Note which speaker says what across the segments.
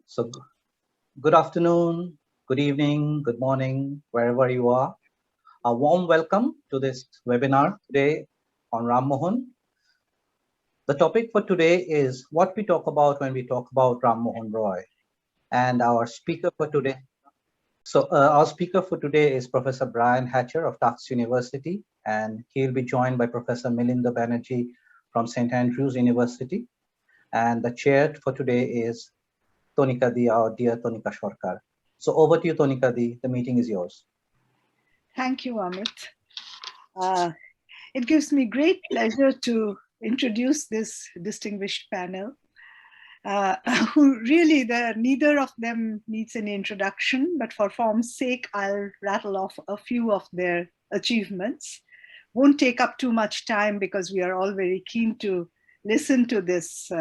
Speaker 1: So, good afternoon, good evening, good morning, wherever you are. A warm welcome to this webinar today on Rammohun. The topic for today is what we talk about when we talk about Rammohun Roy. And our speaker for today, our speaker for today is Professor Brian Hatcher of Tufts University, and he'll be joined by Professor Milinda Banerjee from St. Andrews University. And the chair for today is Tonika Di, our dear Tonika Shorkar. So over to you, Tonika Di. The meeting is yours.
Speaker 2: Thank you, Amit. It gives me great pleasure to introduce this distinguished panel, who really, neither of them needs an introduction, but for form's sake, I'll rattle off a few of their achievements. Won't take up too much time because we are all very keen to listen to this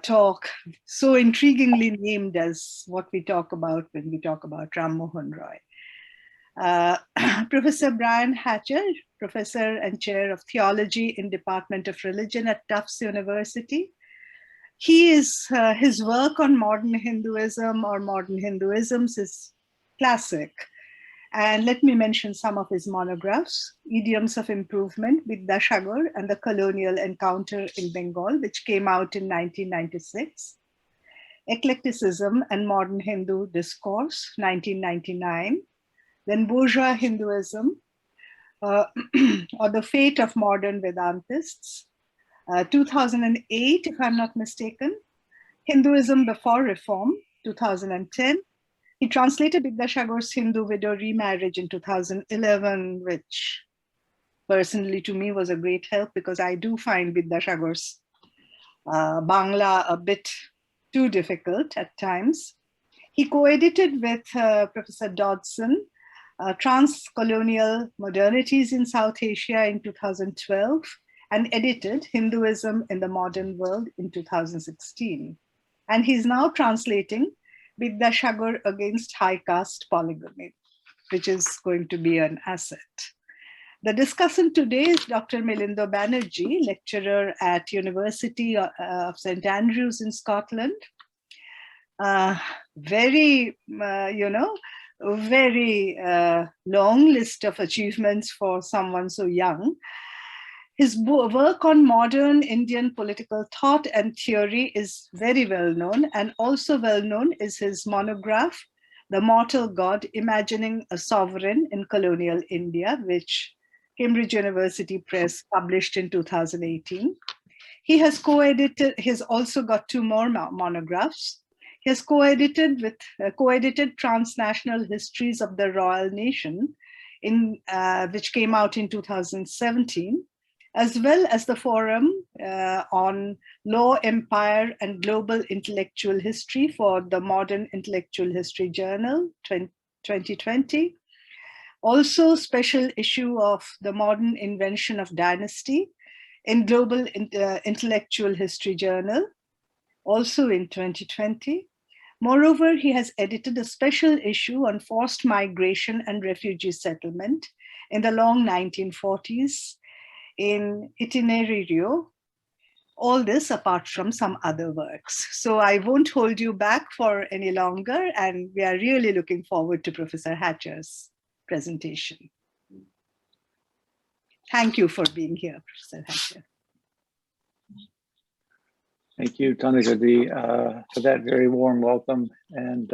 Speaker 2: talk, so intriguingly named as what we talk about when we talk about Rammohun Roy. Professor Brian Hatcher, Professor and Chair of Theology in Department of Religion at Tufts University. His work on modern Hinduism or modern Hinduisms is classic. And let me mention some of his monographs: Idioms of Improvement, Vidyasagar and the Colonial Encounter in Bengal, which came out in 1996. Eclecticism and Modern Hindu Discourse, 1999. Then Bourgeois Hinduism, or the Fate of Modern Vedantists, 2008, if I'm not mistaken. Hinduism Before Reform, 2010. He translated Vidyasagar's Hindu widow remarriage in 2011, which personally to me was a great help because I do find Vidyasagar's Bangla a bit too difficult at times. He co-edited with Professor Dodson Transcolonial Modernities in South Asia in 2012 and edited Hinduism in the Modern World in 2016. And he's now translating Vidyasagar Against High Caste Polygamy, which is going to be an asset. The discussant today is Dr. Milinda Banerjee, lecturer at University of St. Andrews in Scotland. Very long list of achievements for someone so young. His work on modern Indian political thought and theory is very well known, and also well known is his monograph, The Mortal God, Imagining a Sovereign in Colonial India, which Cambridge University Press published in 2018. He has co-edited, he's also got two more monographs. He has co-edited Transnational Histories of the Royal Nation, which came out in 2017, as well as the Forum on Law, Empire, and Global Intellectual History for the Modern Intellectual History Journal, 2020. Also, special issue of The Modern Invention of Dynasty in Global Intellectual History Journal, also in 2020. Moreover, he has edited a special issue on forced migration and refugee settlement in the long 1940s in Itinerario. All this apart from some other works. So I won't hold you back for any longer, and we are really looking forward to Professor Hatcher's presentation. Thank you for being here, Professor Hatcher.
Speaker 3: Thank you, Tonika Di, for that very warm welcome. And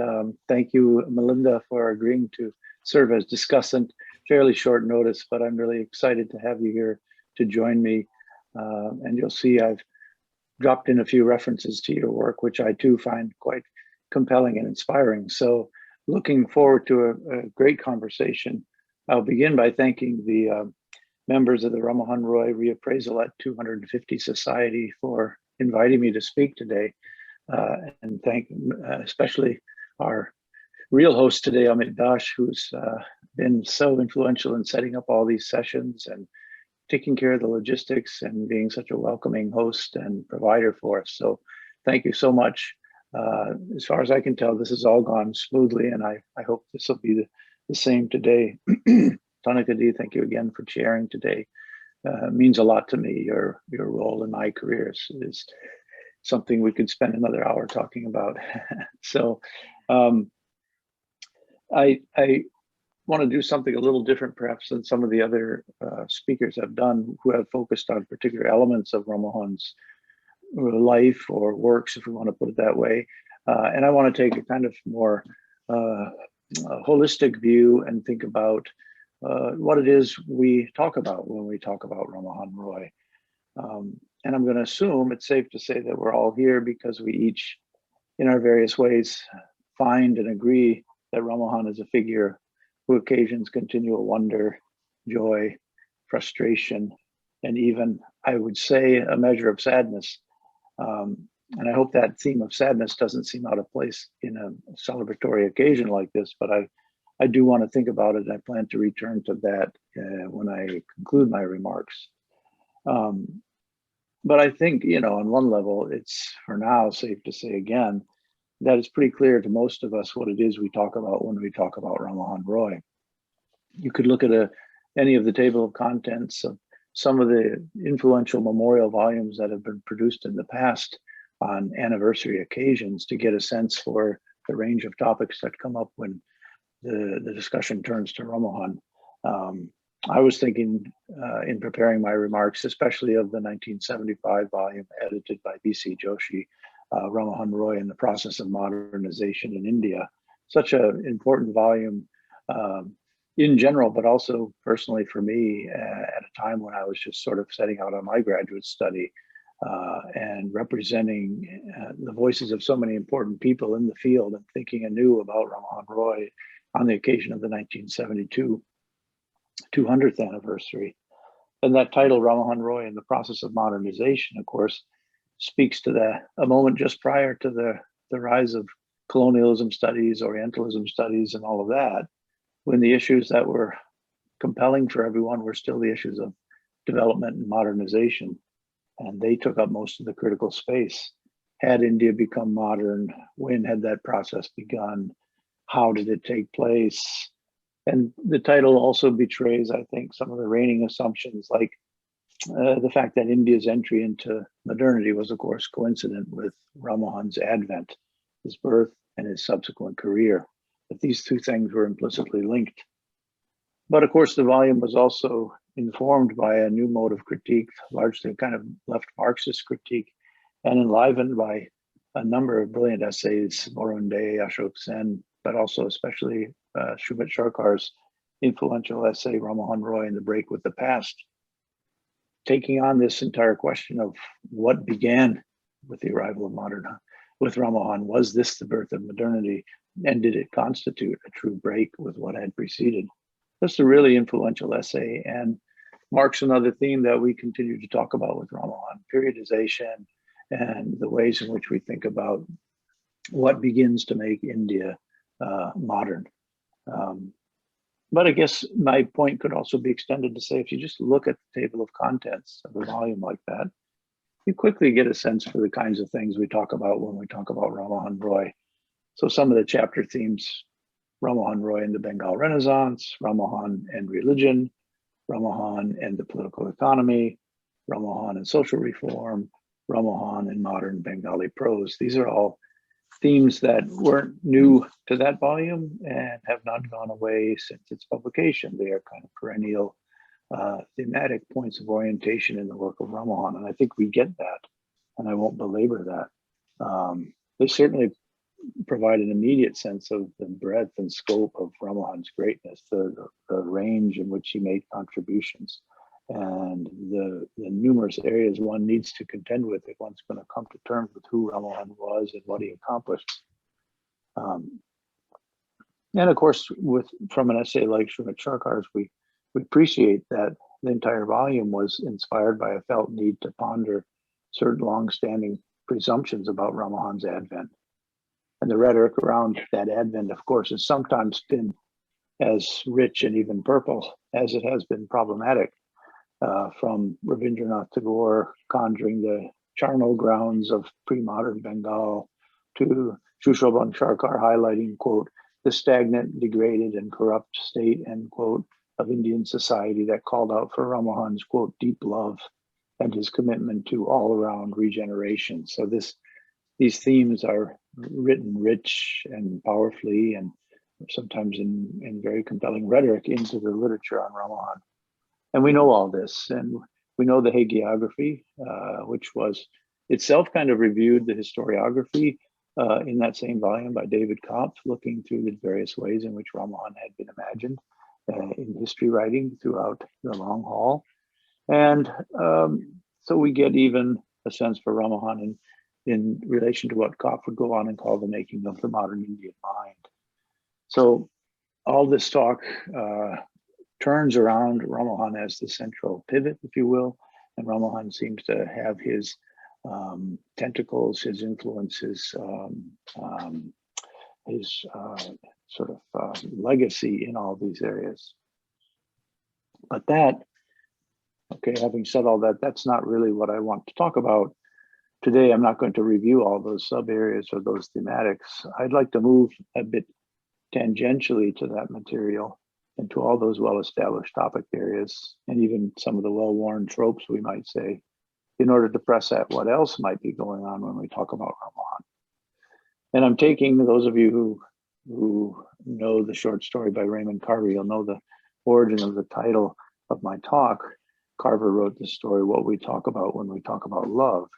Speaker 3: thank you, Milinda, for agreeing to serve as discussant. Fairly short notice, but I'm really excited to have you here to join me. And you'll see I've dropped in a few references to your work, which I too find quite compelling and inspiring. So looking forward to a great conversation. I'll begin by thanking the members of the Rammohun Roy Reappraisal at 250 Society for inviting me to speak today, and thank especially our real host today, Amit Dash, who's been so influential in setting up all these sessions and taking care of the logistics and being such a welcoming host and provider for us. So thank you so much. As far as I can tell, this has all gone smoothly, and I hope this will be the same today. Tonika Di, thank you again for chairing today. Means a lot to me. Your role in my career is something we could spend another hour talking about. So I want to do something a little different perhaps than some of the other speakers have done who have focused on particular elements of Rammohun's life or works, if we want to put it that way. And I want to take a kind of more holistic view and think about what it is we talk about when we talk about Rammohun Roy. And I'm going to assume it's safe to say that we're all here because we each, in our various ways, find and agree that Rammohun is a figure who occasions continual wonder, joy, frustration, and even, I would say, a measure of sadness. And I hope that theme of sadness doesn't seem out of place in a celebratory occasion like this, but I do want to think about it. I plan to return to that when I conclude my remarks. But I think, on one level, it's for now safe to say again, that it's pretty clear to most of us what it is we talk about when we talk about Rammohun Roy. You could look at any of the table of contents of some of the influential memorial volumes that have been produced in the past on anniversary occasions to get a sense for the range of topics that come up when the discussion turns to Rammohun. I was thinking in preparing my remarks, especially of the 1975 volume edited by B.C. Joshi, Rammohun Roy and the Process of Modernization in India. Such an important volume in general, but also personally for me at a time when I was just sort of setting out on my graduate study and representing the voices of so many important people in the field and thinking anew about Rammohun Roy on the occasion of the 1972 200th anniversary. And that title, Rammohun Roy and the Process of Modernization, of course, speaks to a moment just prior to the rise of colonialism studies, Orientalism studies, and all of that, when the issues that were compelling for everyone were still the issues of development and modernization. And they took up most of the critical space. Had India become modern? When had that process begun? How did it take place? And the title also betrays, I think, some of the reigning assumptions, like the fact that India's entry into modernity was, of course, coincident with Rammohun's advent, his birth, and his subsequent career. That these two things were implicitly linked. But of course, the volume was also informed by a new mode of critique, largely kind of left Marxist critique, and enlivened by a number of brilliant essays, Varun Dey, Ashok Sen, but also especially Shumit Sarkar's influential essay, Rammohun Roy and the Break with the Past, taking on this entire question of what began with the arrival of with Rammohun. Was this the birth of modernity? And did it constitute a true break with what had preceded? That's a really influential essay and marks another theme that we continue to talk about with Ramahan, periodization and the ways in which we think about what begins to make India modern. But I guess my point could also be extended to say, if you just look at the table of contents of a volume like that, you quickly get a sense for the kinds of things we talk about when we talk about Rammohun Roy. So some of the chapter themes: Rammohun Roy and the Bengal Renaissance, Rammohun and religion, Rammohun and the political economy, Rammohun and social reform, Rammohun and modern Bengali prose. These are all themes that weren't new to that volume and have not gone away since its publication. They are kind of perennial thematic points of orientation in the work of Rammohun, and I think we get that, and I won't belabor that. They certainly provide an immediate sense of the breadth and scope of Rammohun's greatness, the range in which he made contributions, and the numerous areas one needs to contend with if one's going to come to terms with who Rammohun was and what he accomplished. And of course, from an essay like Shumit Sarkar's, we appreciate that the entire volume was inspired by a felt need to ponder certain long-standing presumptions about Rammohun's advent. And the rhetoric around that advent, of course, has sometimes been as rich and even purple as it has been problematic, from Rabindranath Tagore conjuring the charnel grounds of pre-modern Bengal to Shushoban Sarkar highlighting, quote, the stagnant, degraded, and corrupt state, end quote, of Indian society that called out for Rammohun's, quote, deep love and his commitment to all-around regeneration. So these themes are written rich and powerfully, and sometimes in very compelling rhetoric into the literature on Ramahan. And we know all this, and we know the hagiography, which was itself kind of reviewed the historiography in that same volume by David Kopf, looking through the various ways in which Ramahan had been imagined in history writing throughout the long haul. And so we get even a sense for Ramahan in relation to what Kopf would go on and call the making of the modern Indian mind. So all this talk turns around Rammohun as the central pivot, if you will, and Rammohun seems to have his tentacles, his influence, his sort of legacy in all these areas. But that, okay, having said all that, that's not really what I want to talk about. Today, I'm not going to review all those sub areas or those thematics. I'd like to move a bit tangentially to that material and to all those well-established topic areas and even some of the well-worn tropes, we might say, in order to press at what else might be going on when we talk about Ramahan. And I'm taking those of you who know the short story by Raymond Carver, you'll know the origin of the title of my talk. Carver wrote this story, What We Talk About When We Talk About Love.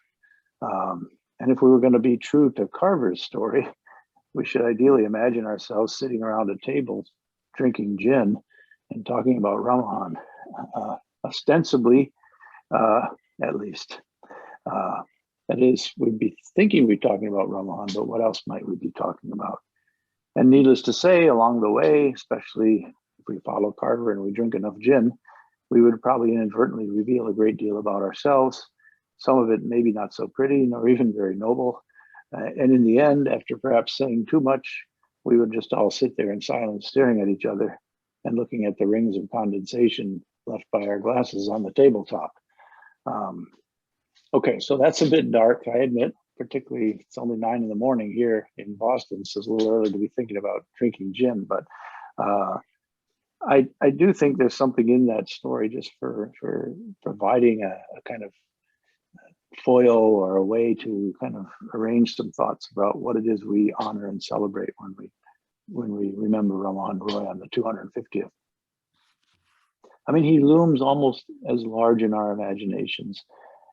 Speaker 3: And if we were going to be true to Carver's story, we should ideally imagine ourselves sitting around a table drinking gin and talking about Ramahan, ostensibly, at least. That is, we'd be thinking we're talking about Ramahan, but what else might we be talking about? And needless to say, along the way, especially if we follow Carver and we drink enough gin, we would probably inadvertently reveal a great deal about ourselves. Some of it maybe not so pretty, nor even very noble. And in the end, after perhaps saying too much, we would just all sit there in silence, staring at each other and looking at the rings of condensation left by our glasses on the tabletop. Okay, so that's a bit dark, I admit, particularly it's only 9 in the morning here in Boston, so it's a little early to be thinking about drinking gin, but I do think there's something in that story just for providing a kind of foil or a way to kind of arrange some thoughts about what it is we honor and celebrate when we remember Rammohun Roy on the 250th. I mean, he looms almost as large in our imaginations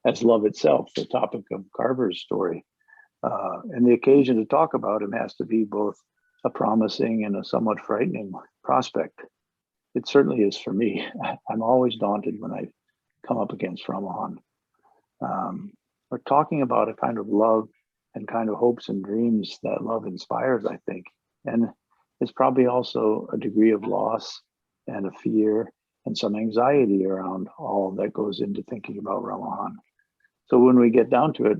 Speaker 3: as love itself, the topic of Carver's story. And the occasion to talk about him has to be both a promising and a somewhat frightening prospect. It certainly is for me. I'm always daunted when I come up against Rammohun. We're talking about a kind of love and kind of hopes and dreams that love inspires, I think. And it's probably also a degree of loss and a fear and some anxiety around all that goes into thinking about Rammohun. So when we get down to it,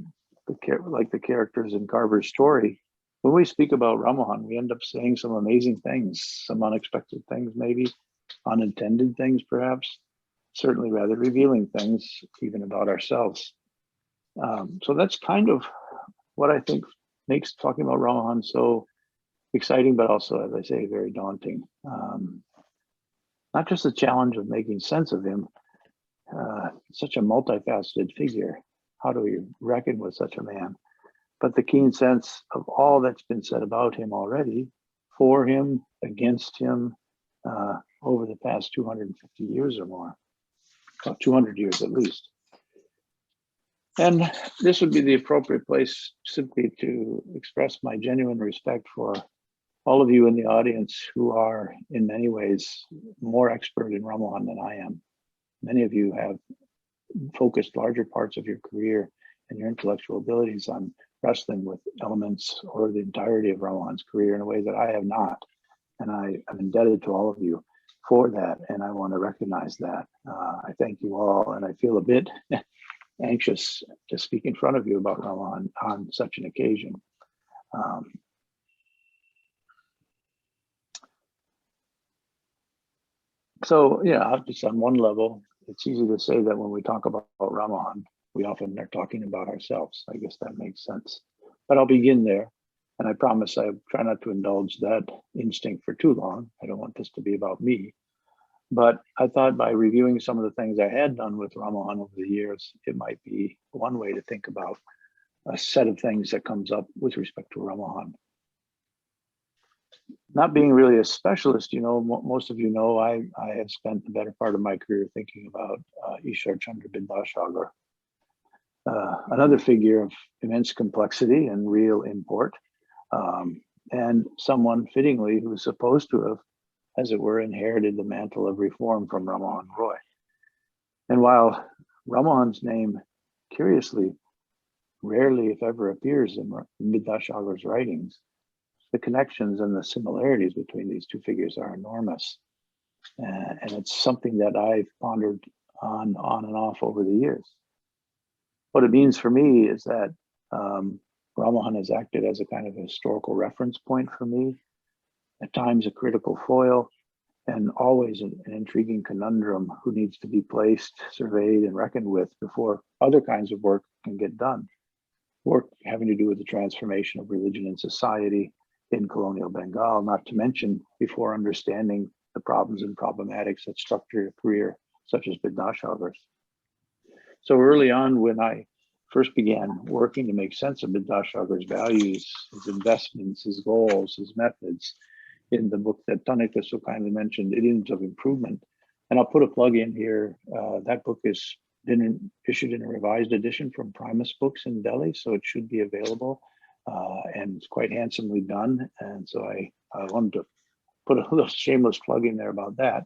Speaker 3: like the characters in Carver's story, when we speak about Rammohun, we end up saying some amazing things, some unexpected things, maybe unintended things, perhaps, certainly rather revealing things even about ourselves. So that's kind of what I think makes talking about Rammohun so exciting, but also, as I say, very daunting. Not just the challenge of making sense of him, such a multifaceted figure. How do we reckon with such a man? But the keen sense of all that's been said about him already, for him, against him, over the past 250 years or more, 200 years at least. And this would be the appropriate place simply to express my genuine respect for all of you in the audience who are in many ways more expert in Rammohun than I am. Many of you have focused larger parts of your career and your intellectual abilities on wrestling with elements or the entirety of Rammohun's career in a way that I have not. And I'm indebted to all of you for that, and I want to recognize that. I thank you all, and I feel a bit anxious to speak in front of you about Ramahan on such an occasion. So, yeah, just on one level, it's easy to say that when we talk about Ramahan, we often are talking about ourselves. I guess that makes sense. But I'll begin there. And I promise I try not to indulge that instinct for too long. I don't want this to be about me. But I thought by reviewing some of the things I had done with Ramahan over the years, it might be one way to think about a set of things that comes up with respect to Ramahan. Not being really a specialist, most of you know, I have spent the better part of my career thinking about Ishar Chandra Bidashagar, another figure of immense complexity and real import, and someone fittingly who was supposed to have, as it were, inherited the mantle of reform from Rammohun Roy. And while Rammohun's name, curiously, rarely, if ever, appears in Bidashagar's writings, the connections and the similarities between these two figures are enormous. And it's something that I've pondered on and off over the years. What it means for me is that Ramahan has acted as a kind of a historical reference point for me, at times a critical foil, and always an intriguing conundrum who needs to be placed, surveyed, and reckoned with before other kinds of work can get done. Work having to do with the transformation of religion and society in colonial Bengal, not to mention before understanding the problems and problematics that structure a career such as Bidashagar's. So early on, when I first began working to make sense of Bidashagar's values, his investments, his goals, his methods, in the book that Tanika so kindly mentioned, Idioms of Improvement, and I'll put a plug in here, that book is issued in a revised edition from Primus Books in Delhi, so it should be available. And it's quite handsomely done. And so I wanted to put a little shameless plug in there about that.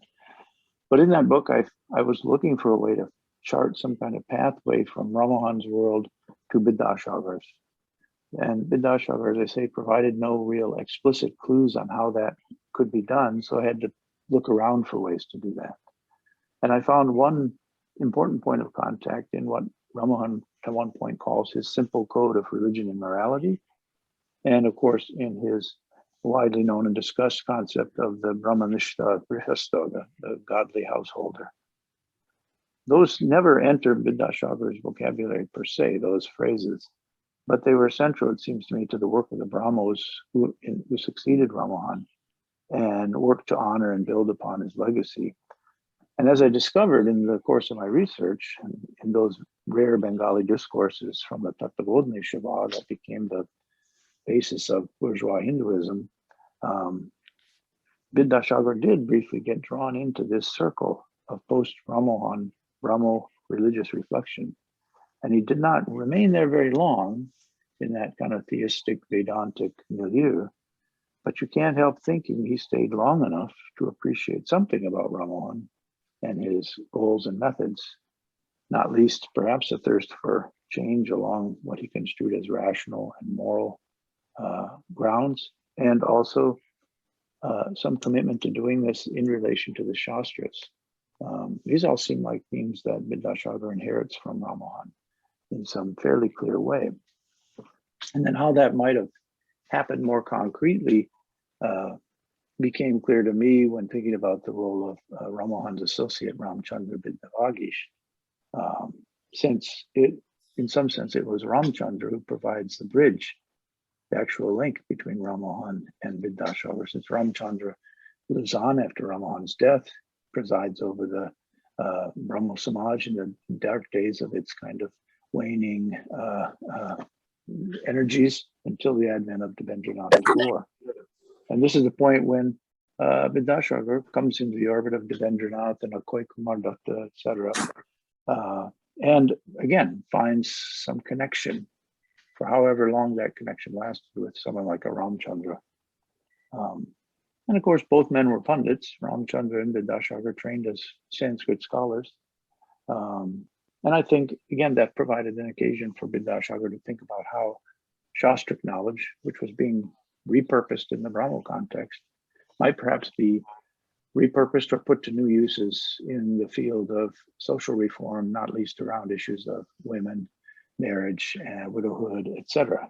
Speaker 3: But in that book, I was looking for a way to chart some kind of pathway from Rammohan's world to Bidashagar's. And Bidashagar, as I say, provided no real explicit clues on how that could be done. So I had to look around for ways to do that. And I found one important point of contact in what Rammohun at one point calls his simple code of religion and morality. And of course, in his widely known and discussed concept of the Brahmanishta Grihastha, the godly householder. Those never enter Bidashagar's vocabulary per se, those phrases, but they were central, it seems to me, to the work of the Brahmos who succeeded Rammohun and worked to honor and build upon his legacy. And as I discovered in the course of my research, in those rare Bengali discourses from the Tattvabodhini Shiva that became the basis of bourgeois Hinduism, Bidashagar did briefly get drawn into this circle of post-Rammohun Brahmo religious reflection. And he did not remain there very long in that kind of theistic Vedantic milieu, but you can't help thinking he stayed long enough to appreciate something about Rammohun and his goals and methods, not least perhaps a thirst for change along what he construed as rational and moral grounds, and also some commitment to doing this in relation to the Shastras. These all seem like themes that Bidashagar inherits from Rammohun in some fairly clear way. And then how that might have happened more concretely became clear to me when thinking about the role of Rammohun's associate, Ramchandra Bidavagish, since in some sense, it was Ramchandra who provides the bridge, the actual link between Rammohun and Bidashagar, since Ramchandra lives on after Rammohun's death, presides over the Brahmo Samaj in the dark days of its kind of waning energies until the advent of Debendranath's war. And this is the point when Bidashagar comes into the orbit of Debendranath and Akoy Kumar Datta, etc. And again, finds some connection for however long that connection lasted with someone like a Ramchandra. And of course, both men were pundits. Ramchandra and Bidashagar trained as Sanskrit scholars. And I think, again, that provided an occasion for Bidashagar to think about how Shastric knowledge, which was being repurposed in the Brahmo context, might perhaps be repurposed or put to new uses in the field of social reform, not least around issues of women, marriage, widowhood, etc.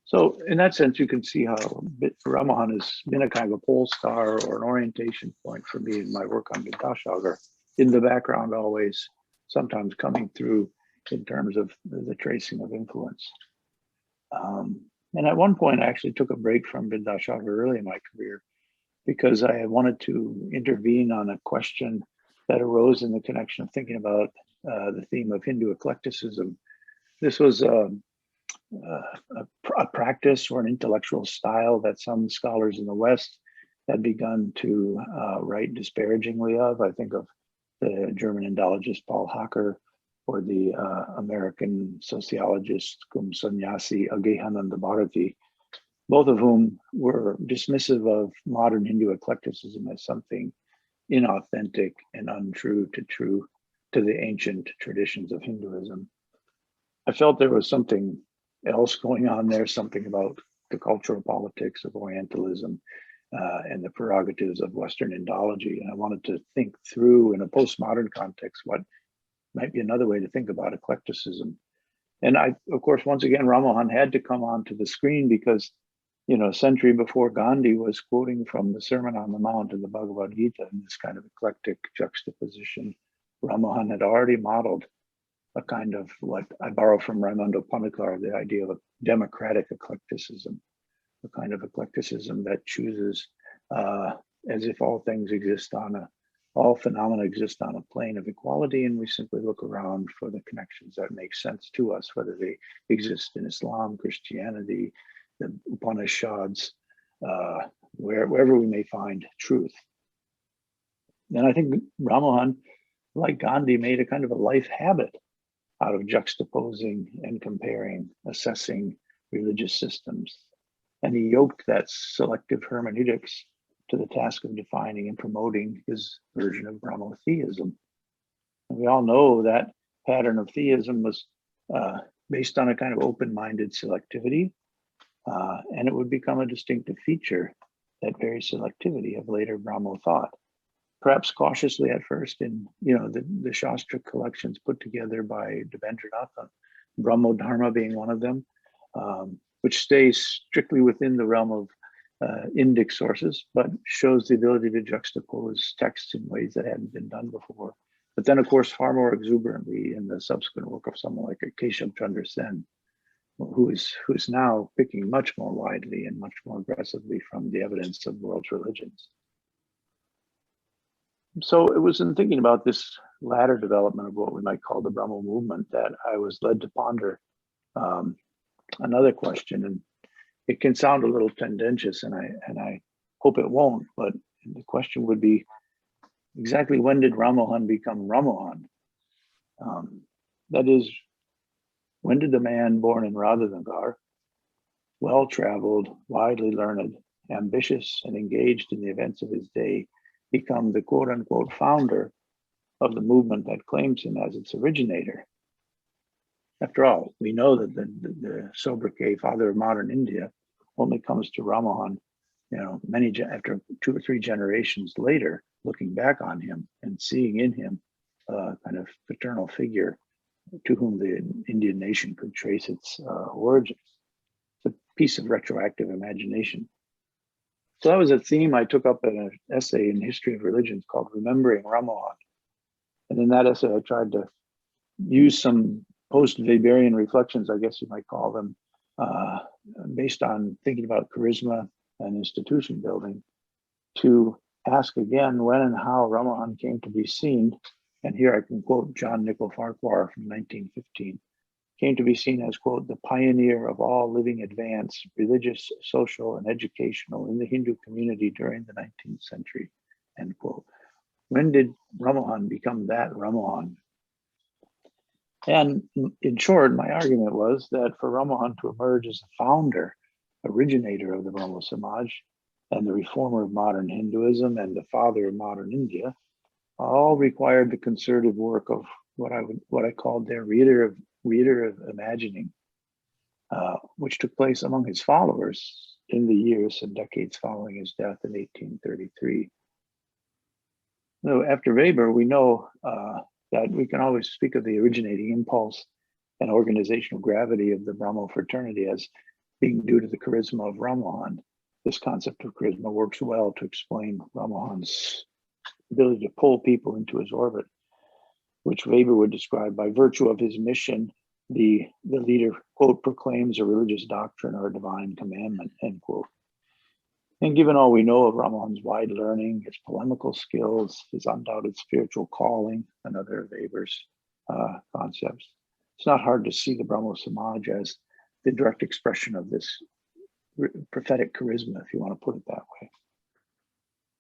Speaker 3: So in that sense, you can see how Rammohun has been a kind of a pole star or an orientation point for me in my work on Bidashagar, in the background always, sometimes coming through in terms of the tracing of influence. And at one point, I actually took a break from Bidashagar early in my career because I wanted to intervene on a question that arose in the connection of thinking about the theme of Hindu eclecticism. This was a practice or an intellectual style that some scholars in the West had begun to write disparagingly of. I think of the German Indologist Paul Hacker or the American sociologist Kum Sannyasi Agehananda Bharati, both of whom were dismissive of modern Hindu eclecticism as something inauthentic and untrue to the ancient traditions of Hinduism. I felt there was something else going on there, something about the cultural politics of Orientalism and the prerogatives of Western Indology. And I wanted to think through in a postmodern context what might be another way to think about eclecticism. And I, of course, once again, Rammohun had to come onto the screen because, you know, a century before Gandhi was quoting from the Sermon on the Mount in the Bhagavad Gita in this kind of eclectic juxtaposition. Rammohun had already modeled a kind of what I borrow from Raimondo Panikkar, the idea of a democratic eclecticism, a kind of eclecticism that chooses as if all things exist all phenomena exist on a plane of equality, and we simply look around for the connections that make sense to us, whether they exist in Islam, Christianity, the Upanishads, wherever we may find truth. And I think Rammohun, like Gandhi, made a kind of a life habit out of juxtaposing and comparing, assessing religious systems. And he yoked that selective hermeneutics to the task of defining and promoting his version of Brahmotheism. And we all know that pattern of theism was based on a kind of open-minded selectivity, and it would become a distinctive feature, that very selectivity of later Brahmo thought. Perhaps cautiously at first in, you know, the Shastra collections put together by Debendranath, Brahmo Dharma being one of them, which stays strictly within the realm of Indic sources, but shows the ability to juxtapose texts in ways that hadn't been done before. But then, of course, far more exuberantly in the subsequent work of someone like Keshav Chandra Sen, who is now picking much more widely and much more aggressively from the evidence of world's religions. So it was in thinking about this latter development of what we might call the Brahmo movement that I was led to ponder another question, and it can sound a little tendentious, and I hope it won't, but the question would be, exactly when did Rammohun become Rammohun? That is, when did the man born in Radhanagar, well-traveled, widely learned, ambitious, and engaged in the events of his day, become the quote-unquote founder of the movement that claims him as its originator? After all, we know that the sobriquet father of modern India only comes to Rammohun, you know, after 2 or 3 generations later, looking back on him and seeing in him a kind of paternal figure to whom the Indian nation could trace its origins. It's a piece of retroactive imagination. So that was a theme I took up in an essay in History of Religions called Remembering Rammohun. And in that essay, I tried to use some post-Weberian reflections, I guess you might call them, based on thinking about charisma and institution building, to ask again when and how Rammohun came to be seen. And here I can quote John Nicol Farquhar from 1915, came to be seen as, quote, the pioneer of all living advance, religious, social, and educational in the Hindu community during the 19th century, end quote. When did Rammohun become that Rammohun? And in short, my argument was that for Rammohun to emerge as the founder, originator of the Brahmo Samaj, and the reformer of modern Hinduism and the father of modern India, all required the concerted work of what I called their reader of imagining, which took place among his followers in the years and decades following his death in 1833. So after Weber, we know that we can always speak of the originating impulse and organizational gravity of the Brahmo fraternity as being due to the charisma of Rammohun. This concept of charisma works well to explain Rammohun's ability to pull people into his orbit, which Weber would describe by virtue of his mission. The leader, quote, proclaims a religious doctrine or a divine commandment, end quote. And given all we know of Rammohun's wide learning, his polemical skills, his undoubted spiritual calling, and other of Weber's concepts, it's not hard to see the Brahmo Samaj as the direct expression of this prophetic charisma, if you want to put it that way.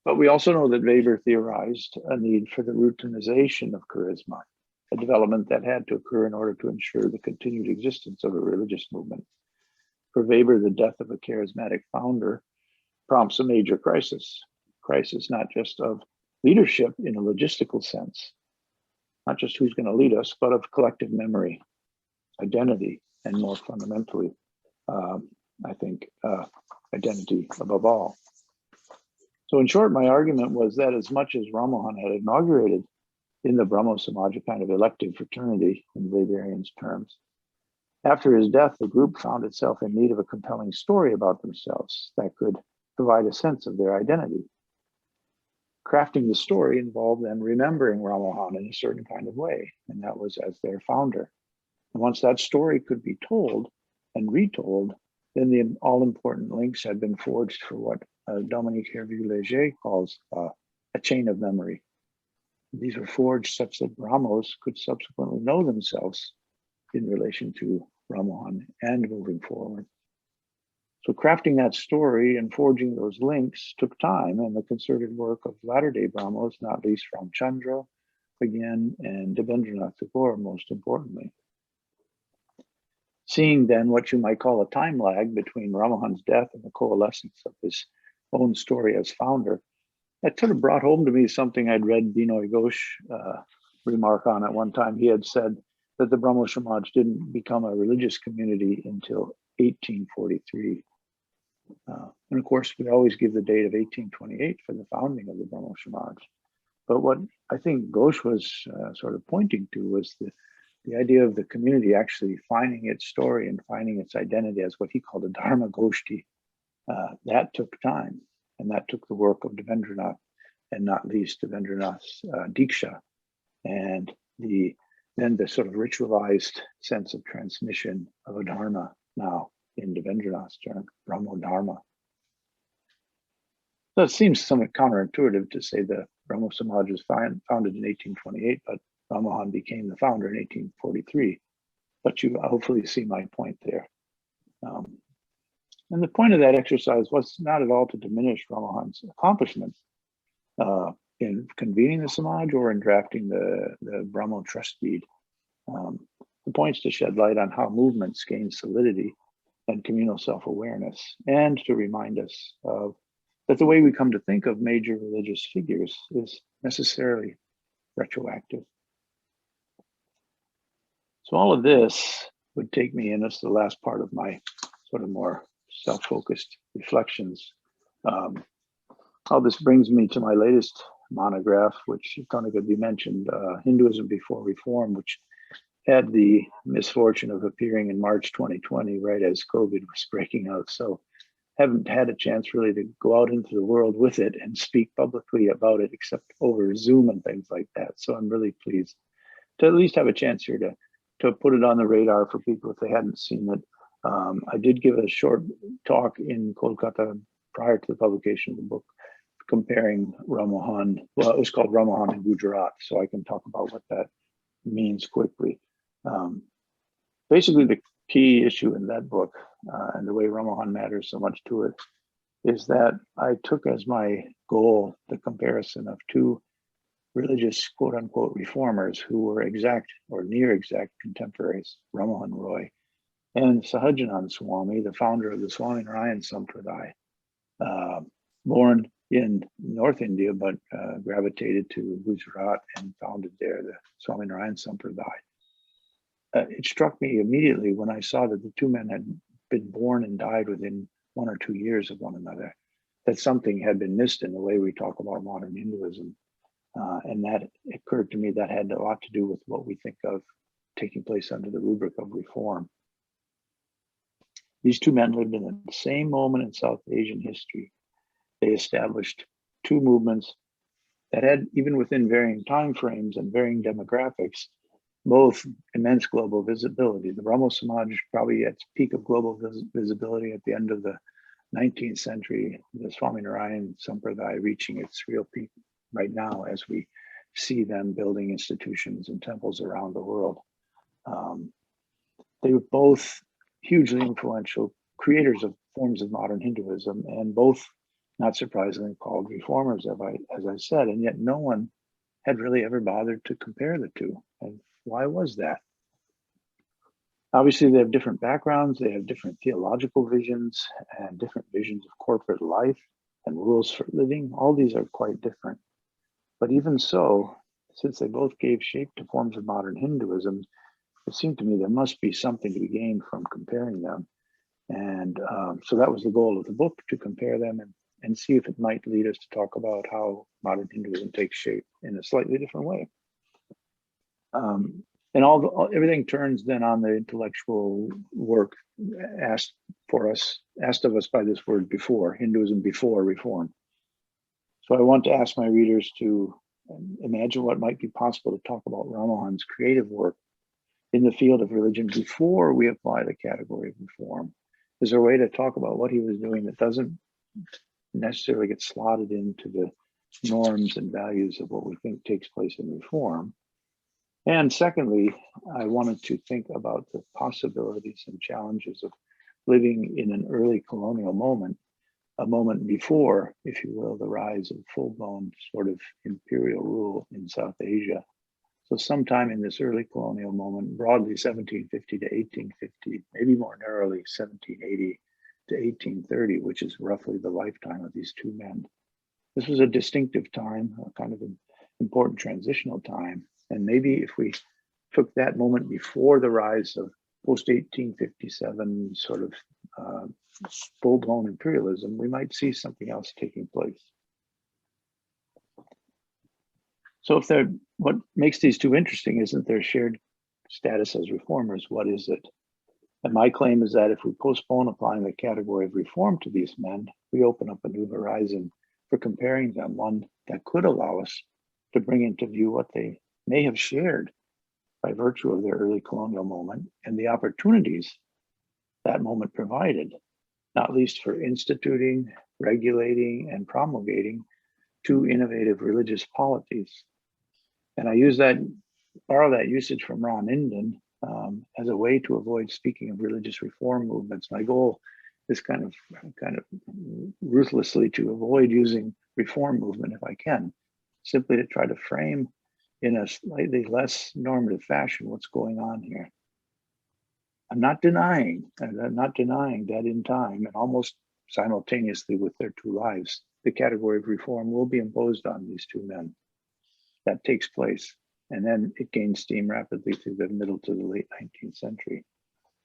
Speaker 3: But we also know that Weber theorized a need for the routinization of charisma, a development that had to occur in order to ensure the continued existence of a religious movement. For Weber, the death of a charismatic founder prompts a major crisis not just of leadership in a logistical sense, not just who's going to lead us, but of collective memory, identity, and more fundamentally, I think, identity above all. So in short, my argument was that as much as Rammohun had inaugurated in the Brahmo Samaj a kind of elective fraternity in Weberian's terms, after his death, the group found itself in need of a compelling story about themselves that could provide a sense of their identity. Crafting the story involved them remembering Rammohun in a certain kind of way, and that was as their founder. And once that story could be told and retold, then the all-important links had been forged for what Dominique Hervieux-Léger calls a chain of memory. These were forged such that Brahmos could subsequently know themselves in relation to Rammohun and moving forward. So crafting that story and forging those links took time, and the concerted work of latter-day Brahmos, not least Ramchandra, again, and Debendranath Tagore, most importantly. Seeing then what you might call a time lag between Rammohun's death and the coalescence of his own story as founder, that sort of brought home to me something I'd read Binoy Ghosh remark on at one time. He had said that the Brahmo Samaj didn't become a religious community until 1843. And of course, we always give the date of 1828 for the founding of the Brahmo Samaj. But what I think Ghosh was sort of pointing to was the idea of the community actually finding its story and finding its identity as what he called a Dharma Goshti. That took time, and that took the work of Debendranath, and not least Debendranath's Diksha, and then the sort of ritualized sense of transmission of a Dharma now in Debendranath's term, Brahmo Dharma. So it seems somewhat counterintuitive to say the Brahmo Samaj was founded in 1828, but Ramahan became the founder in 1843. But you hopefully see my point there. And the point of that exercise was not at all to diminish Ramahan's accomplishments in convening the Samaj or in drafting the Brahmo trust deed. The point is to shed light on how movements gain solidity and communal self-awareness, and to remind us that the way we come to think of major religious figures is necessarily retroactive. So all of this would take me, and this is the last part of my sort of more self-focused reflections. All this brings me to my latest monograph, which could be mentioned, Hinduism Before Reform, which had the misfortune of appearing in March 2020, right as COVID was breaking out. So haven't had a chance really to go out into the world with it and speak publicly about it, except over Zoom and things like that. So I'm really pleased to at least have a chance here to put it on the radar for people if they hadn't seen it. I did give a short talk in Kolkata prior to the publication of the book, comparing Rammohun. Well, it was called Rammohun in Gujarat, so I can talk about what that means quickly. Basically, the key issue in that book, and the way Rammohun matters so much to it, is that I took as my goal the comparison of two religious quote-unquote reformers who were exact or near exact contemporaries, Rammohun Roy and Sahajanand Swami, the founder of the Swaminarayan Sampradaya, born in North India, but gravitated to Gujarat and founded there the Swaminarayan Sampradaya. It struck me immediately when I saw that the two men had been born and died within 1 or 2 years of one another, that something had been missed in the way we talk about modern Hinduism. And that occurred to me that had a lot to do with what we think of taking place under the rubric of reform. These two men lived in the same moment in South Asian history. They established two movements that had, even within varying timeframes and varying demographics, both immense global visibility. The Brahmo Samaj probably at its peak of global visibility at the end of the 19th century, the Swaminarayan Sampradaya reaching its real peak right now as we see them building institutions and temples around the world. They were both hugely influential creators of forms of modern Hinduism, and both, not surprisingly, called reformers, as I said, and yet no one had really ever bothered to compare the two. And why was that? Obviously, they have different backgrounds, they have different theological visions and different visions of corporate life and rules for living. All these are quite different. But even so, since they both gave shape to forms of modern Hinduism, it seemed to me there must be something to be gained from comparing them. And so that was the goal of the book, to compare them and see if it might lead us to talk about how modern Hinduism takes shape in a slightly different way. And everything turns then on the intellectual work asked of us by this word before, Hinduism before reform. So I want to ask my readers to imagine what might be possible to talk about Rammohun's creative work in the field of religion before we apply the category of reform. Is there a way to talk about what he was doing that doesn't necessarily get slotted into the norms and values of what we think takes place in reform? And secondly, I wanted to think about the possibilities and challenges of living in an early colonial moment, a moment before, if you will, the rise of full-blown sort of imperial rule in South Asia. So sometime in this early colonial moment, broadly 1750 to 1850, maybe more narrowly 1780 to 1830, which is roughly the lifetime of these two men. This was a distinctive time, a kind of an important transitional time. And maybe if we took that moment before the rise of post-1857 sort of full-blown imperialism, we might see something else taking place. So what makes these two interesting isn't their shared status as reformers. What is it? And my claim is that if we postpone applying the category of reform to these men, we open up a new horizon for comparing them, one that could allow us to bring into view what they may have shared by virtue of their early colonial moment and the opportunities that moment provided, not least for instituting, regulating, and promulgating two innovative religious polities. And I borrow that usage from Ron Inden as a way to avoid speaking of religious reform movements. My goal is kind of ruthlessly to avoid using reform movement if I can, simply to try to frame in a slightly less normative fashion what's going on here. I'm not denying that in time and almost simultaneously with their two lives, the category of reform will be imposed on these two men. That takes place, and then it gains steam rapidly through the middle to the late 19th century.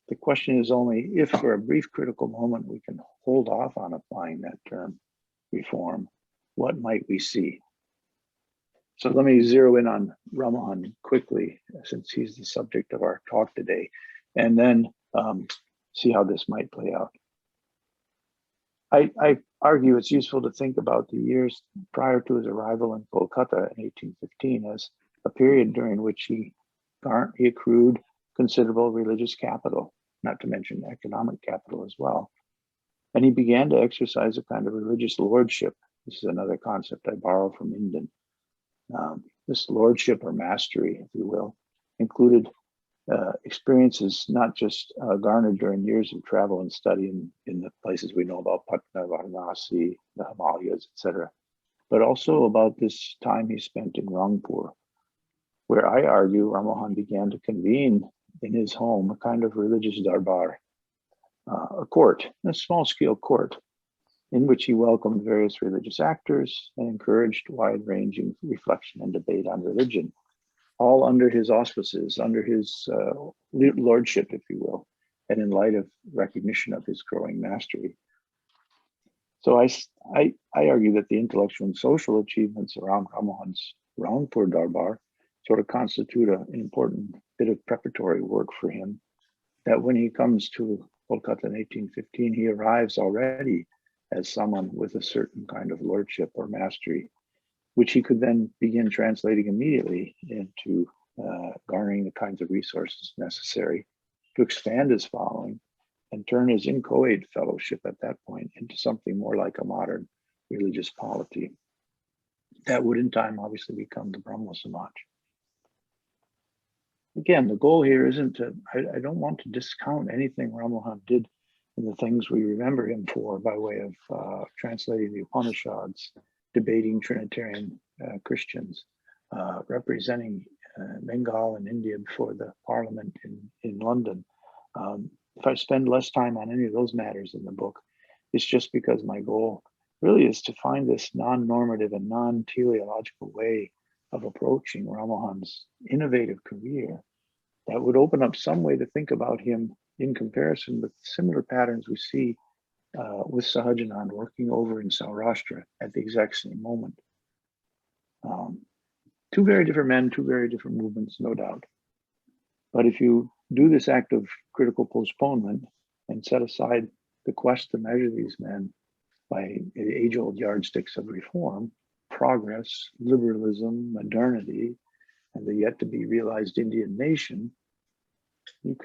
Speaker 3: The question is only if for a brief critical moment we can hold off on applying that term, reform, what might we see? So let me zero in on Ramahan quickly, since he's the subject of our talk today, and then see how this might play out. I argue it's useful to think about the years prior to his arrival in Kolkata in 1815 as a period during which he accrued considerable religious capital, not to mention economic capital as well. And he began to exercise a kind of religious lordship. This is another concept I borrow from Inden. This lordship or mastery, if you will, included experiences not just garnered during years of travel and study in the places we know about, Patna, Varanasi, the Himalayas, etc., but also about this time he spent in Rangpur, where I argue Rammohun began to convene in his home a kind of religious darbar, a court, a small-scale court, in which he welcomed various religious actors and encouraged wide-ranging reflection and debate on religion, all under his auspices, under his lordship, if you will, and in light of recognition of his growing mastery. So I argue that the intellectual and social achievements around Rammohun's Rangpur Darbar sort of constitute an important bit of preparatory work for him, that when he comes to Kolkata in 1815, he arrives already as someone with a certain kind of lordship or mastery, which he could then begin translating immediately into garnering the kinds of resources necessary to expand his following and turn his inchoate fellowship at that point into something more like a modern religious polity. That would in time obviously become the Brahmo Samaj. Again, the goal here isn't to, I don't want to discount anything Rammohun did and the things we remember him for by way of translating the Upanishads, debating Trinitarian Christians, representing Bengal and India before the parliament in London. If I spend less time on any of those matters in the book, it's just because my goal really is to find this non-normative and non-teleological way of approaching Rammohun's innovative career that would open up some way to think about him in comparison with similar patterns we see with Sahajanand working over in Saurashtra at the exact same moment. Two very different men, two very different movements, no doubt. But if you do this act of critical postponement and set aside the quest to measure these men by the age-old yardsticks of reform, progress, liberalism, modernity, and the yet-to-be-realized Indian nation, you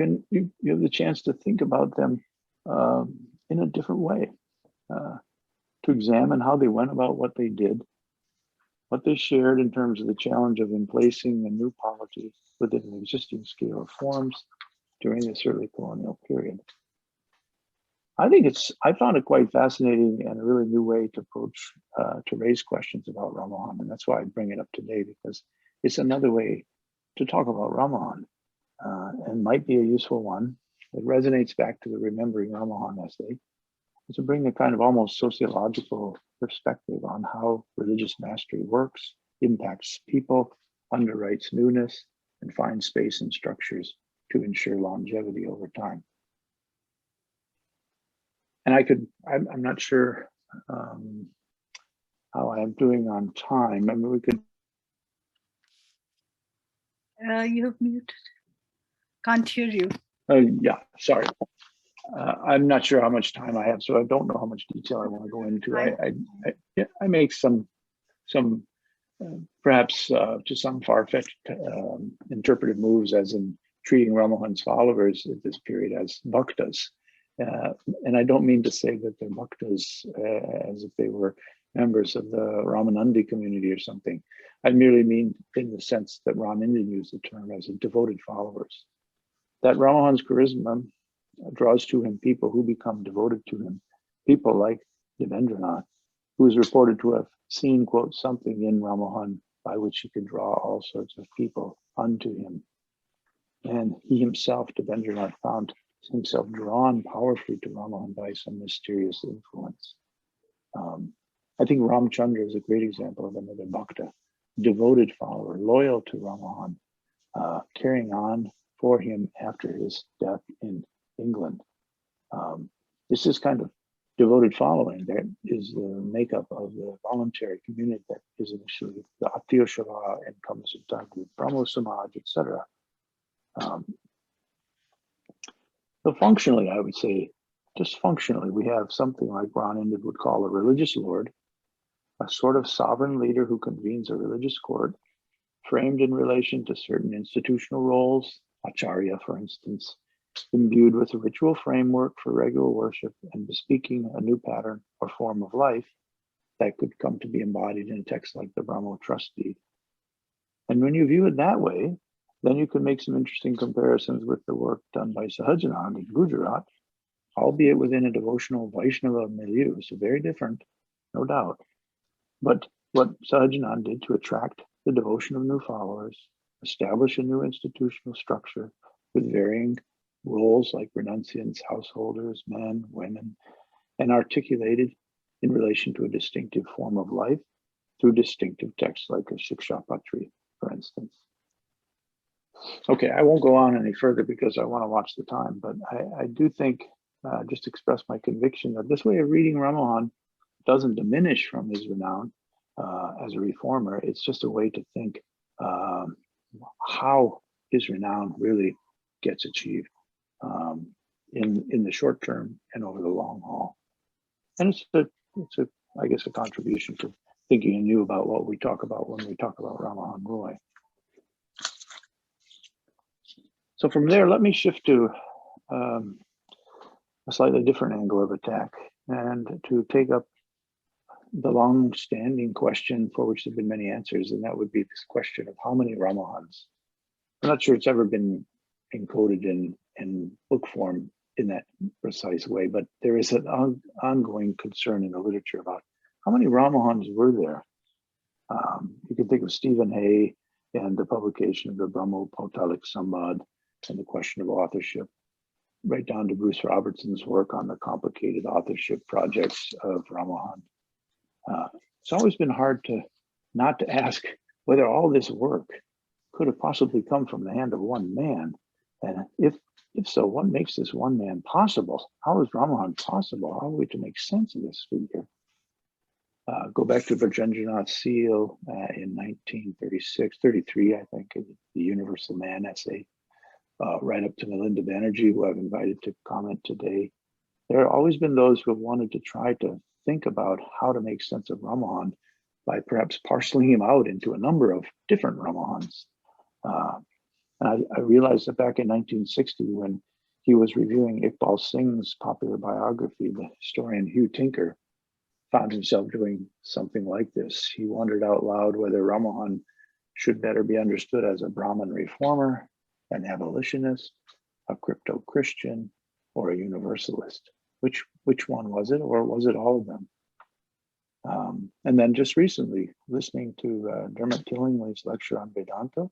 Speaker 3: have the chance to think about them in a different way, to examine how they went about what they did, what they shared in terms of the challenge of emplacing a new polity within an existing scale of forms during this early colonial period. I found it quite fascinating and a really new way to approach, to raise questions about Rammohun. And that's why I bring it up today, because it's another way to talk about Rammohun and might be a useful one. It resonates back to the Remembering Rammohun essay, to bring a kind of almost sociological perspective on how religious mastery works, impacts people, underwrites newness, and finds space and structures to ensure longevity over time. And I'm not sure how I'm doing on time. I mean, we could.
Speaker 2: You have muted. Can't hear you.
Speaker 3: Yeah, sorry. I'm not sure how much time I have, so I don't know how much detail I want to go into. I make some perhaps to some far-fetched interpretive moves, as in treating Rammohun's followers at this period as bhaktas. And I don't mean to say that they're bhaktas as if they were members of the Ramanandi community or something. I merely mean in the sense that Ram Indian used the term as devoted followers. That Rammohun's charisma draws to him people who become devoted to him, people like Devendranath, who is reported to have seen, quote, something in Rammohun by which he could draw all sorts of people unto him. And he himself, Devendranath, found himself drawn powerfully to Rammohun by some mysterious influence. I think Ramchandra is a great example of another bhakta, devoted follower, loyal to Rammohun, carrying on for him after his death in England. This is kind of devoted following. That is the makeup of the voluntary community that is initially the Athiya Shava and comes in time with Brahmo Samaj, etc. So functionally, I would say, just functionally, we have something like Ron Indian would call a religious lord, a sort of sovereign leader who convenes a religious court, framed in relation to certain institutional roles, acharya, for instance, imbued with a ritual framework for regular worship and bespeaking a new pattern or form of life that could come to be embodied in a text like the Brahmo Trust Deed. And when you view it that way, then you can make some interesting comparisons with the work done by Sahajanand in Gujarat, albeit within a devotional Vaishnava milieu, so very different, no doubt. But what Sahajanand did to attract the devotion of new followers, establish a new institutional structure with varying roles like renunciants, householders, men, women, and articulated in relation to a distinctive form of life through distinctive texts like a Shikshapatri, for instance. Okay, I won't go on any further because I want to watch the time, but I do think, just express my conviction that this way of reading Rammohun doesn't diminish from his renown as a reformer. It's just a way to think how his renown really gets achieved in the short term and over the long haul. And it's I guess a contribution to thinking anew about what we talk about when we talk about Rammohun Roy. So from there, let me shift to a slightly different angle of attack and to take up the long-standing question for which there have been many answers, and that would be this question of how many Ramahans. I'm not sure it's ever been encoded in book form in that precise way, but there is an ongoing concern in the literature about how many Ramahans were there. You can think of Stephen Hay and the publication of the Brahmo Pautalik Sambad and the question of authorship, right down to Bruce Robertson's work on the complicated authorship projects of Ramahan. It's always been hard not to ask whether all this work could have possibly come from the hand of one man. And if so, what makes this one man possible? How is Ramahan possible? How are we to make sense of this figure? Go back to Virjendranath Seal in 33, I think, the Universal Man essay, right up to Milinda Banerjee, who I've invited to comment today. There have always been those who have wanted to try to think about how to make sense of Ramahan by perhaps parceling him out into a number of different Ramahans. And I realized that back in 1960, when he was reviewing Iqbal Singh's popular biography, the historian Hugh Tinker found himself doing something like this. He wondered out loud whether Ramahan should better be understood as a Brahmin reformer, an abolitionist, a crypto-Christian, or a universalist. Which one was it, or was it all of them? And then just recently, listening to Dermot Killingly's lecture on Vedanta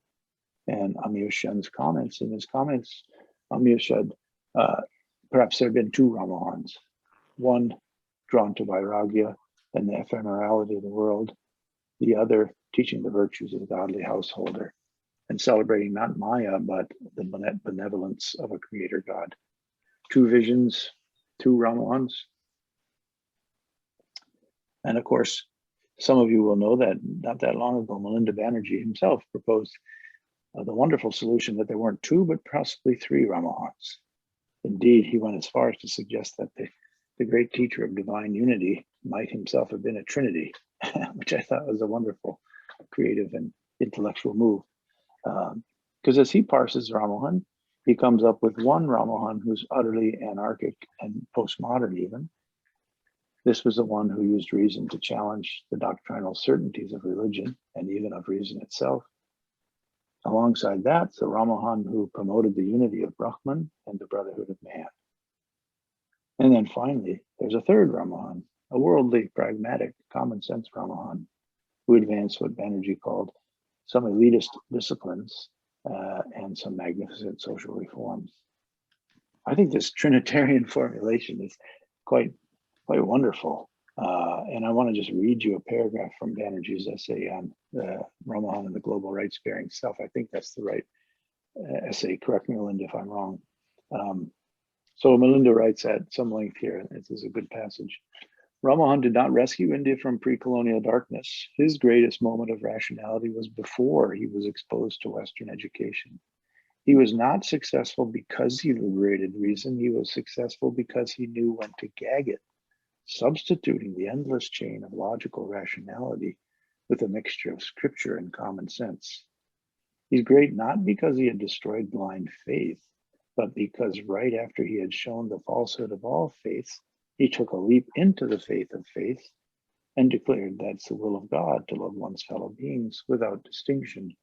Speaker 3: and Amir Shen's comments. In his comments, Amir said, perhaps there have been two Ramahans, one drawn to Vairagya and the ephemerality of the world, the other teaching the virtues of the godly householder and celebrating not Maya, but the benevolence of a creator God. Two visions, two Ramahans. And of course, some of you will know that not that long ago, Milinda Banerjee himself proposed the wonderful solution that there weren't two, but possibly three Ramahans. Indeed, he went as far as to suggest that the great teacher of divine unity might himself have been a trinity, which I thought was a wonderful, creative, and intellectual move. Because as he parses Rammohun, he comes up with one Rammohun who's utterly anarchic and postmodern even. This was the one who used reason to challenge the doctrinal certainties of religion and even of reason itself. Alongside that, the Rammohun who promoted the unity of Brahman and the brotherhood of man. And then finally, there's a third Rammohun, a worldly, pragmatic, common sense Rammohun, who advanced what Banerjee called some elitist disciplines and some magnificent social reforms. I think this Trinitarian formulation is quite wonderful. And I want to just read you a paragraph from Banerjee's essay on Ramahan and the global rights-bearing self. I think that's the right essay. Correct me, Melinda, if I'm wrong. So Melinda writes at some length here. This is a good passage. Ramahan did not rescue India from pre-colonial darkness. His greatest moment of rationality was before he was exposed to Western education. He was not successful because he liberated reason. He was successful because he knew when to gag it, substituting the endless chain of logical rationality with a mixture of scripture and common sense. He's great not because he had destroyed blind faith, but because right after he had shown the falsehood of all faiths, he took a leap into the faith of faith and declared that's the will of God to love one's fellow beings without distinction.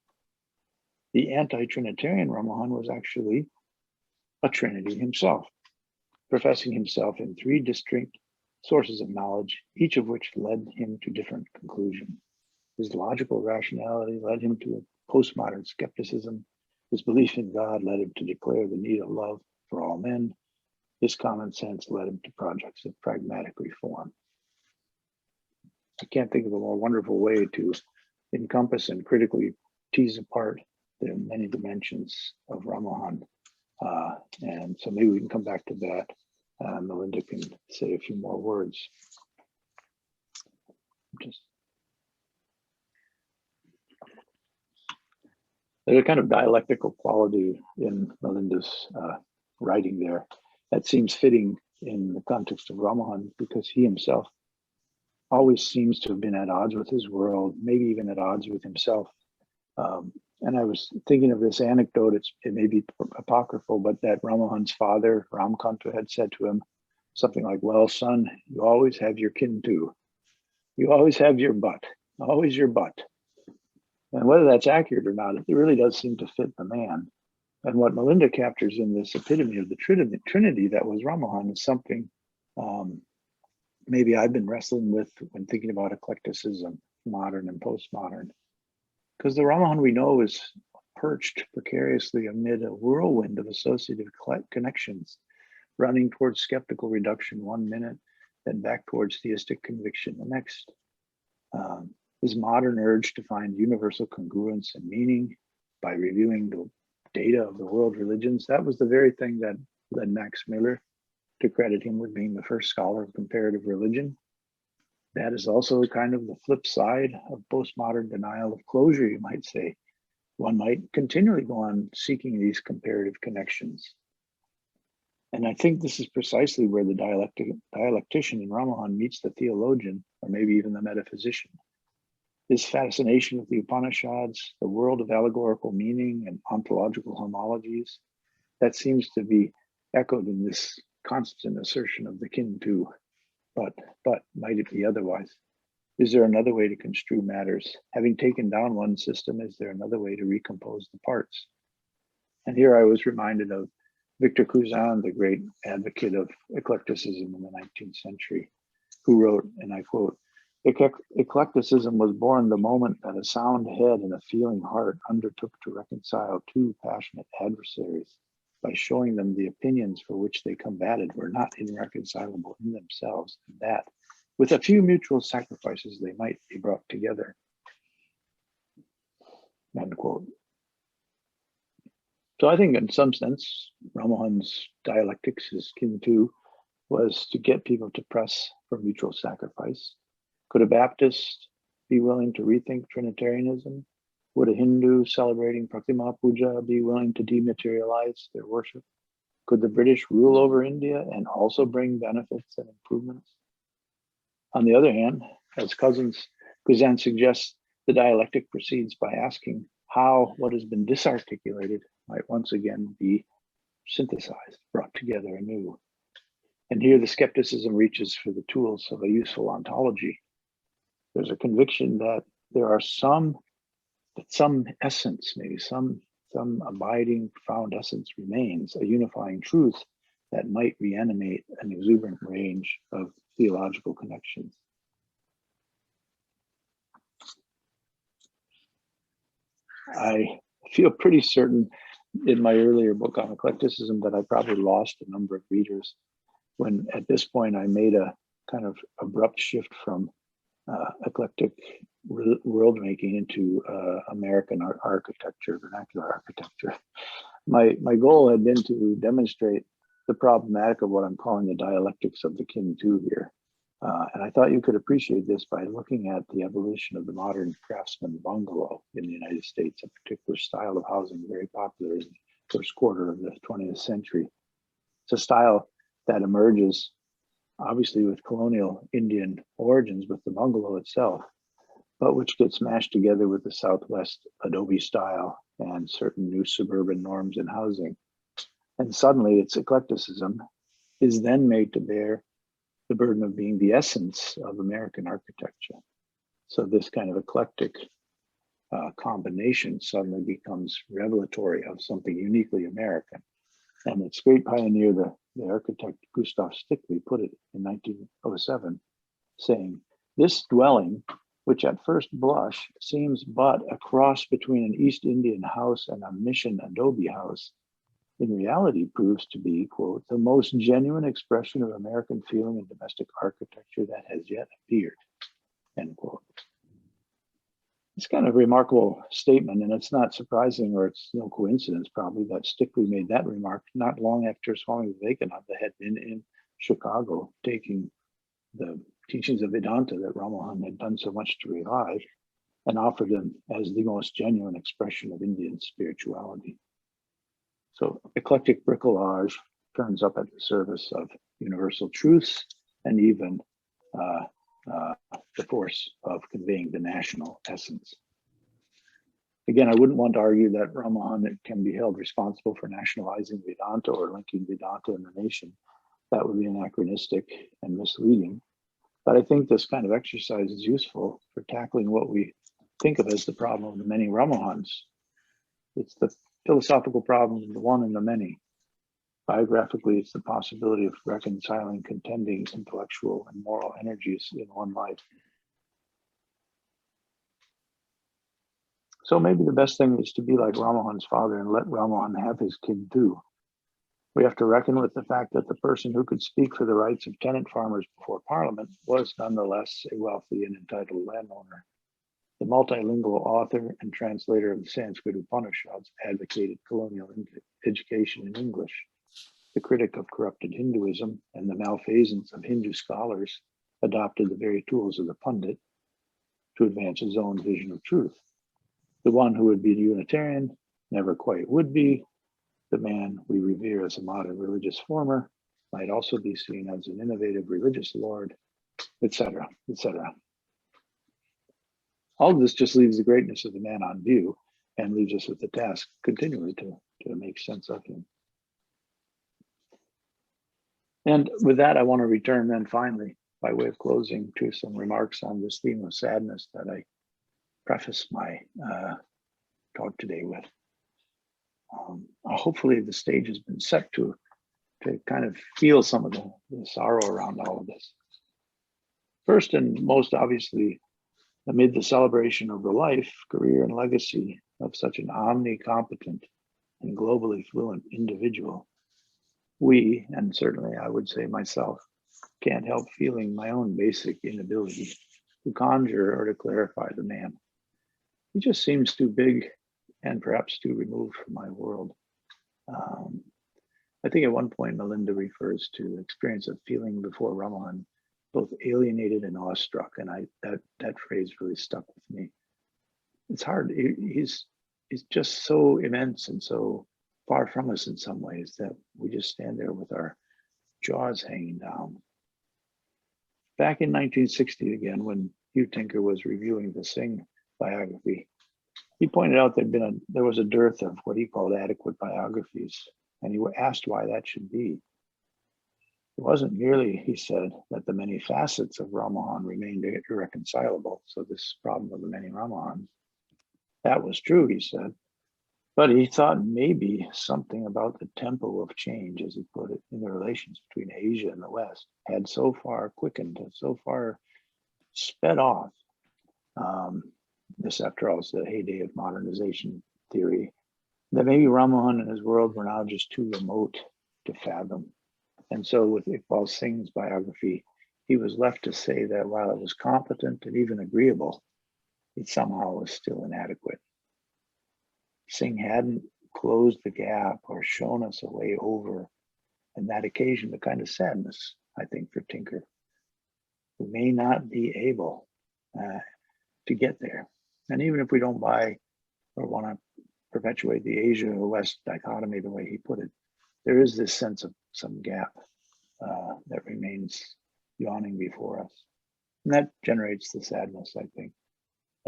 Speaker 3: The anti-Trinitarian Ramahan was actually a Trinity himself, professing himself in three distinct sources of knowledge, each of which led him to different conclusions. His logical rationality led him to a postmodern skepticism. His belief in God led him to declare the need of love for all men. His common sense led him to projects of pragmatic reform. I can't think of a more wonderful way to encompass and critically tease apart the many dimensions of Ramahan. And so maybe we can come back to that. Melinda can say a few more words. There's a kind of dialectical quality in Melinda's writing there that seems fitting in the context of Ramahan, because he himself always seems to have been at odds with his world, maybe even at odds with himself. And I was thinking of this anecdote, it may be apocryphal, but that Ramahan's father, Ramkanta, had said to him, something like, well, son, you always have your kin too. You always have your butt, always your butt. And whether that's accurate or not, it really does seem to fit the man. And what Melinda captures in this epitome of the Trinity that was Rammohun is something maybe I've been wrestling with when thinking about eclecticism, modern and postmodern. Because the Rammohun we know is perched precariously amid a whirlwind of associative connections, running towards skeptical reduction 1 minute, then back towards theistic conviction the next. His modern urge to find universal congruence and meaning by reviewing the data of the world religions, that was the very thing that led Max Miller to credit him with being the first scholar of comparative religion. That is also kind of the flip side of postmodern denial of closure, you might say. One might continually go on seeking these comparative connections. And I think this is precisely where the dialectician in Rammohun meets the theologian, or maybe even the metaphysician. His fascination with the Upanishads, the world of allegorical meaning and ontological homologies, that seems to be echoed in this constant assertion of the kin too. But might it be otherwise? Is there another way to construe matters? Having taken down one system, is there another way to recompose the parts? And here I was reminded of Victor Cousin, the great advocate of eclecticism in the 19th century, who wrote, and I quote, "Eclecticism was born the moment that a sound head and a feeling heart undertook to reconcile two passionate adversaries by showing them the opinions for which they combated were not irreconcilable in themselves, and that, with a few mutual sacrifices, they might be brought together." End quote. So I think in some sense, Rammohun's dialectics, his kin too, was to get people to press for mutual sacrifice. Could a Baptist be willing to rethink Trinitarianism? Would a Hindu celebrating Pratima Puja be willing to dematerialize their worship? Could the British rule over India and also bring benefits and improvements? On the other hand, as Cousin suggests, the dialectic proceeds by asking how what has been disarticulated might once again be synthesized, brought together anew. And here the skepticism reaches for the tools of a useful ontology. There's a conviction that there are some essence, maybe some abiding profound essence remains, a unifying truth that might reanimate an exuberant range of theological connections. I feel pretty certain in my earlier book on eclecticism that I probably lost a number of readers when at this point I made a kind of abrupt shift from eclectic world making into American architecture, vernacular architecture. My goal had been to demonstrate the problematic of what I'm calling the dialectics of the kin too here. And I thought you could appreciate this by looking at the evolution of the modern craftsman bungalow in the United States, a particular style of housing very popular in the first quarter of the 20th century. It's a style that emerges obviously with colonial Indian origins with the bungalow itself, but which gets mashed together with the Southwest adobe style and certain new suburban norms in housing. And suddenly its eclecticism is then made to bear the burden of being the essence of American architecture. So this kind of eclectic combination suddenly becomes revelatory of something uniquely American. And its great pioneer, the architect Gustav Stickley, put it in 1907, saying, "This dwelling, which at first blush seems but a cross between an East Indian house and a mission adobe house, in reality proves to be, quote, the most genuine expression of American feeling in domestic architecture that has yet appeared," end quote. It's kind of a remarkable statement, and it's not surprising, or it's no coincidence probably, that Stickley made that remark not long after Swami Vivekananda had been in Chicago taking the teachings of Vedanta that Ramahan had done so much to revive and offered them as the most genuine expression of Indian spirituality. So eclectic bricolage turns up at the service of universal truths and even the force of conveying the national essence. Again, I wouldn't want to argue that Ramahan can be held responsible for nationalizing Vedanta or linking Vedanta in the nation, That would be anachronistic and misleading. But I think this kind of exercise is useful for tackling what we think of as the problem of the many Ramahans. It's the philosophical problem of the one and the many. Biographically, it's the possibility of reconciling contending intellectual and moral energies in one life. So maybe the best thing is to be like Rammohun's father and let Rammohun have his kid too. We have to reckon with the fact that the person who could speak for the rights of tenant farmers before Parliament was nonetheless a wealthy and entitled landowner. The multilingual author and translator of the Sanskrit Upanishads advocated colonial education in English. The critic of corrupted Hinduism and the malfeasance of Hindu scholars adopted the very tools of the pundit to advance his own vision of truth. The one who would be Unitarian never quite would be. The man we revere as a modern religious former might also be seen as an innovative religious lord, etc., etc. All of this just leaves the greatness of the man on view and leaves us with the task continually to make sense of him. And with that, I want to return then finally, by way of closing, to some remarks on this theme of sadness that I preface my talk today with. Hopefully the stage has been set to kind of feel some of the sorrow around all of this. First and most obviously, amid the celebration of the life, career, and legacy of such an omnicompetent and globally fluent individual, we, and certainly I would say myself, can't help feeling my own basic inability to conjure or to clarify the man. He just seems too big and perhaps too removed from my world. I think at one point Melinda refers to the experience of feeling before Ramahan both alienated and awestruck, and that phrase really stuck with me. It's hard. He's just so immense and so far from us in some ways that we just stand there with our jaws hanging down. Back in 1960, again, when Hugh Tinker was reviewing the Singh biography, he pointed out there was a dearth of what he called adequate biographies, and he asked why that should be. It wasn't merely, he said, that the many facets of Ramahan remained irreconcilable, so this problem of the many Ramahans. That was true, he said, but he thought maybe something about the tempo of change, as he put it, in the relations between Asia and the West had so far quickened, so far sped off. This, after all, is the heyday of modernization theory, that maybe Rammohun and his world were now just too remote to fathom. And so with Iqbal Singh's biography, he was left to say that while it was competent and even agreeable, it somehow was still inadequate. Singh hadn't closed the gap or shown us a way over, and that occasioned a kind of sadness, I think, for Tinker. We may not be able to get there. And even if we don't buy or want to perpetuate the Asia or West dichotomy the way he put it, there is this sense of some gap that remains yawning before us. And that generates the sadness, I think.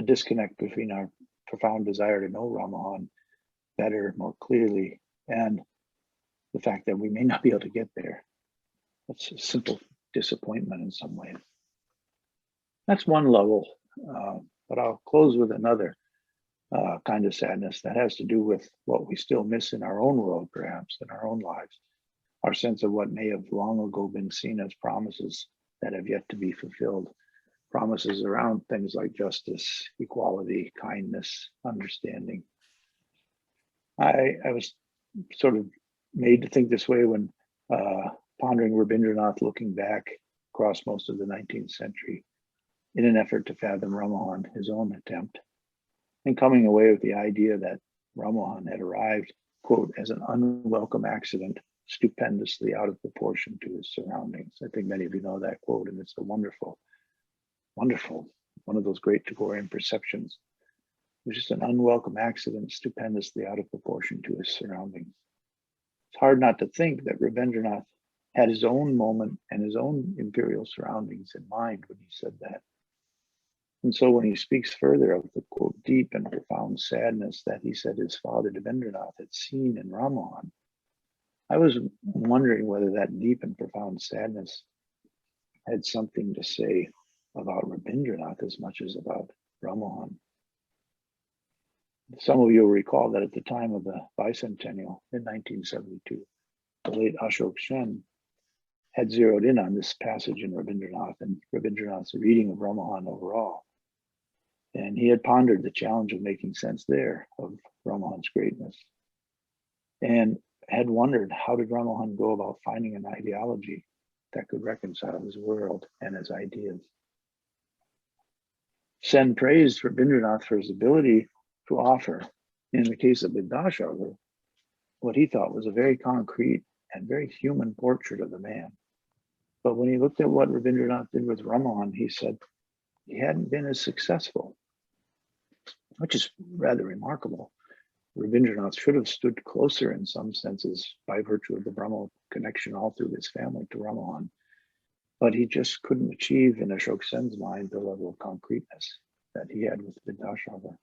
Speaker 3: A disconnect between our profound desire to know Rammohun better, more clearly, and the fact that we may not be able to get there. That's a simple disappointment in some ways. That's one level, but I'll close with another kind of sadness that has to do with what we still miss in our own world, perhaps, in our own lives. Our sense of what may have long ago been seen as promises that have yet to be fulfilled. Promises around things like justice, equality, kindness, understanding. I was sort of made to think this way when pondering Rabindranath, looking back across most of the 19th century in an effort to fathom Rammohun, his own attempt, and coming away with the idea that Rammohun had arrived, quote, as an unwelcome accident, stupendously out of proportion to his surroundings. I think many of you know that quote, and it's a wonderful, one of those great Tagorian perceptions. It was just an unwelcome accident, stupendously out of proportion to his surroundings. It's hard not to think that Rabindranath had his own moment and his own imperial surroundings in mind when he said that. And so when he speaks further of the, quote, deep and profound sadness that he said his father Rabindranath had seen in Rammohun, I was wondering whether that deep and profound sadness had something to say about Rabindranath as much as about Rammohun. Some of you will recall that at the time of the bicentennial in 1972, the late Ashok Sen had zeroed in on this passage in Rabindranath and Rabindranath's reading of Ramahan overall. And he had pondered the challenge of making sense there of Ramahan's greatness, and had wondered, how did Rammohun go about finding an ideology that could reconcile his world and his ideas? Sen praised Rabindranath for his ability to offer, in the case of Vidyadhara, what he thought was a very concrete and very human portrait of the man. But when he looked at what Rabindranath did with Rammohun, he said he hadn't been as successful, which is rather remarkable. Rabindranath should have stood closer in some senses by virtue of the Brahmo connection all through his family to Rammohun, but he just couldn't achieve in Ashok Sen's mind the level of concreteness that he had with Vidyadhara.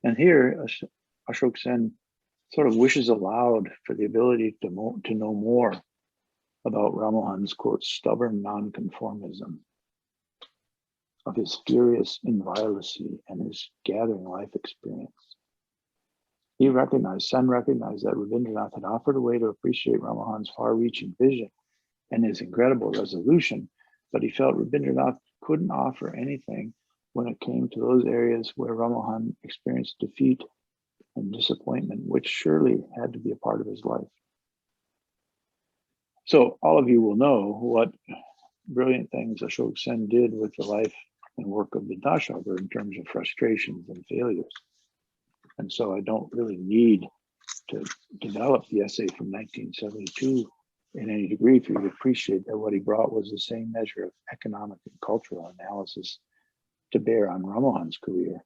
Speaker 3: And here, Ashok Sen sort of wishes aloud for the ability to know more about Rammohun's, quote, stubborn nonconformism, of his furious inviolacy and his gathering life experience. Sen recognized that Rabindranath had offered a way to appreciate Rammohun's far-reaching vision and his incredible resolution, but he felt Rabindranath couldn't offer anything when it came to those areas where Rammohun experienced defeat and disappointment, which surely had to be a part of his life. So all of you will know what brilliant things Ashok Sen did with the life and work of Vidyadhara in terms of frustrations and failures. And so I don't really need to develop the essay from 1972 in any degree for you to appreciate that what he brought was the same measure of economic and cultural analysis to bear on Rammohun's career.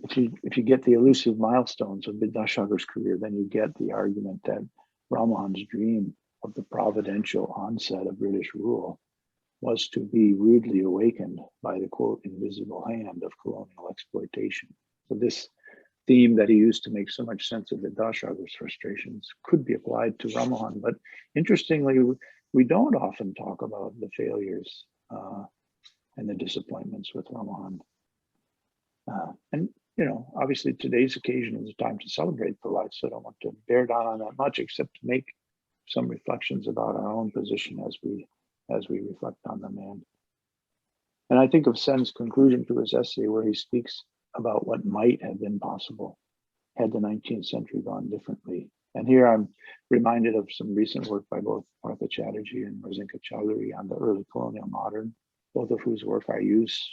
Speaker 3: If you get the elusive milestones of Vidyadhara's career, then you get the argument that Rammohun's dream of the providential onset of British rule was to be rudely awakened by the, quote, invisible hand of colonial exploitation. So this theme that he used to make so much sense of Vidyadhara's frustrations could be applied to Rammohun. But interestingly, we don't often talk about the failures and the disappointments with Rammohun. And you know, obviously today's occasion is a time to celebrate the life, so I don't want to bear down on that much, except to make some reflections about our own position as we reflect on the man. And I think of Sen's conclusion to his essay, where he speaks about what might have been possible had the 19th century gone differently. And here I'm reminded of some recent work by both Partha Chatterjee and Rosinka Chowdhury on the early colonial modern, both of whose work I use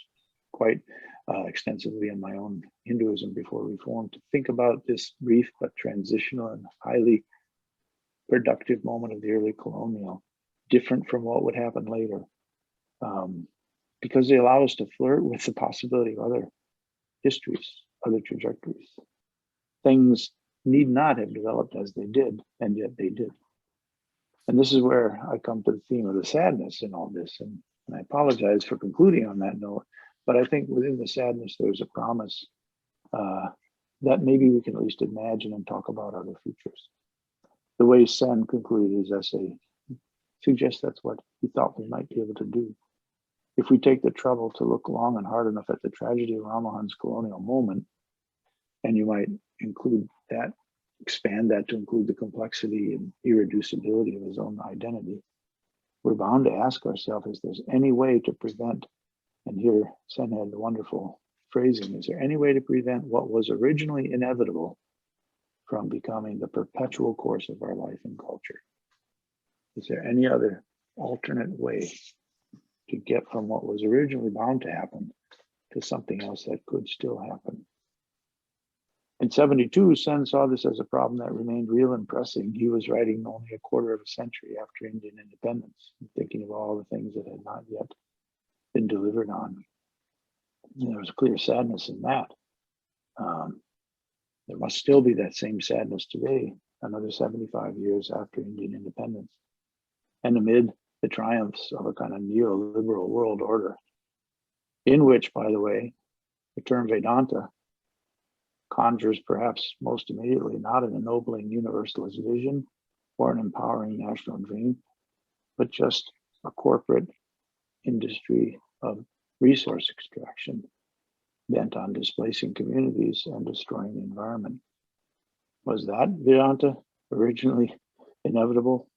Speaker 3: quite extensively in my own Hinduism before Reform, to think about this brief but transitional and highly productive moment of the early colonial, different from what would happen later, because they allow us to flirt with the possibility of other histories, other trajectories. Things need not have developed as they did, and yet they did. And this is where I come to the theme of the sadness in all this. And I apologize for concluding on that note, but I think within the sadness, there's a promise that maybe we can at least imagine and talk about other futures. The way Sen concluded his essay suggests that's what he thought we might be able to do. If we take the trouble to look long and hard enough at the tragedy of Rammohun's colonial moment, and you might include that, expand that to include the complexity and irreducibility of his own identity, we're bound to ask ourselves, is there any way to prevent, and here Sen had the wonderful phrasing, is there any way to prevent what was originally inevitable from becoming the perpetual course of our life and culture? Is there any other alternate way to get from what was originally bound to happen to something else that could still happen? In 72, Sen saw this as a problem that remained real and pressing. He was writing only a quarter of a century after Indian independence, thinking of all the things that had not yet been delivered on. And there was clear sadness in that. There must still be that same sadness today, another 75 years after Indian independence, and amid the triumphs of a kind of neoliberal world order, in which, by the way, the term Vedanta conjures perhaps most immediately not an ennobling universalist vision or an empowering national dream, but just a corporate industry of resource extraction bent on displacing communities and destroying the environment. Was that Vedanta originally inevitable?